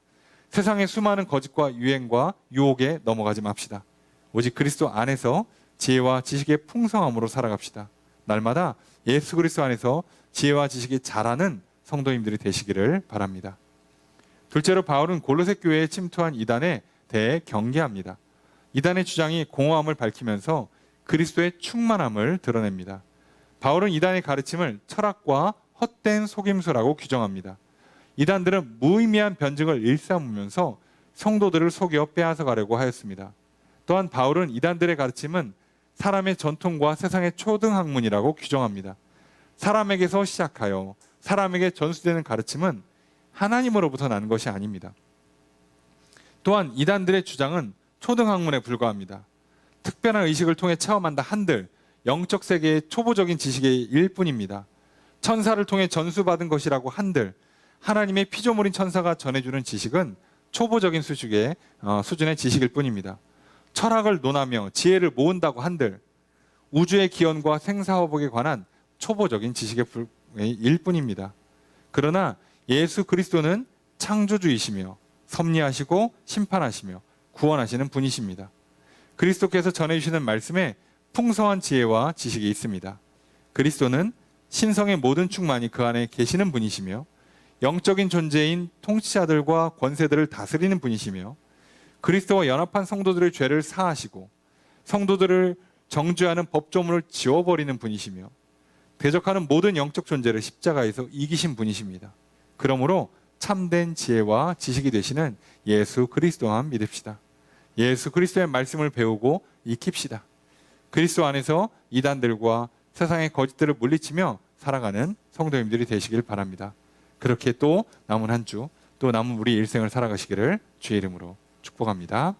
세상의 수많은 거짓과 유행과 유혹에 넘어가지 맙시다. 오직 그리스도 안에서 지혜와 지식의 풍성함으로 살아갑시다. 날마다 예수 그리스도 안에서 지혜와 지식이 자라는 성도님들이 되시기를 바랍니다. 둘째로 바울은 골로새 교회에 침투한 이단에 대해 경계합니다. 이단의 주장이 공허함을 밝히면서 그리스도의 충만함을 드러냅니다. 바울은 이단의 가르침을 철학과 헛된 속임수라고 규정합니다. 이단들은 무의미한 변증을 일삼으면서 성도들을 속여 빼앗아 가려고 하였습니다. 또한 바울은 이단들의 가르침은 사람의 전통과 세상의 초등학문이라고 규정합니다. 사람에게서 시작하여 사람에게 전수되는 가르침은 하나님으로부터 난 것이 아닙니다. 또한 이단들의 주장은 초등학문에 불과합니다. 특별한 의식을 통해 체험한다 한들 영적 세계의 초보적인 지식의 일뿐입니다. 천사를 통해 전수받은 것이라고 한들 하나님의 피조물인 천사가 전해주는 지식은 초보적인 수준의 지식일 뿐입니다. 철학을 논하며 지혜를 모은다고 한들 우주의 기원과 생사화복에 관한 초보적인 지식의 일뿐입니다. 그러나 예수 그리스도는 창조주이시며 섭리하시고 심판하시며 구원하시는 분이십니다. 그리스도께서 전해주시는 말씀에 풍성한 지혜와 지식이 있습니다. 그리스도는 신성의 모든 충만이 그 안에 계시는 분이시며 영적인 존재인 통치자들과 권세들을 다스리는 분이시며 그리스도와 연합한 성도들의 죄를 사하시고 성도들을 정죄하는 법조문을 지워버리는 분이시며 대적하는 모든 영적 존재를 십자가에서 이기신 분이십니다. 그러므로 참된 지혜와 지식이 되시는 예수 그리스도만 믿읍시다. 예수 그리스도의 말씀을 배우고 익힙시다. 그리스도 안에서 이단들과 세상의 거짓들을 물리치며 살아가는 성도님들이 되시길 바랍니다. 그렇게 또 남은 한 주, 또 남은 우리 일생을 살아가시기를 주의 이름으로 축복합니다.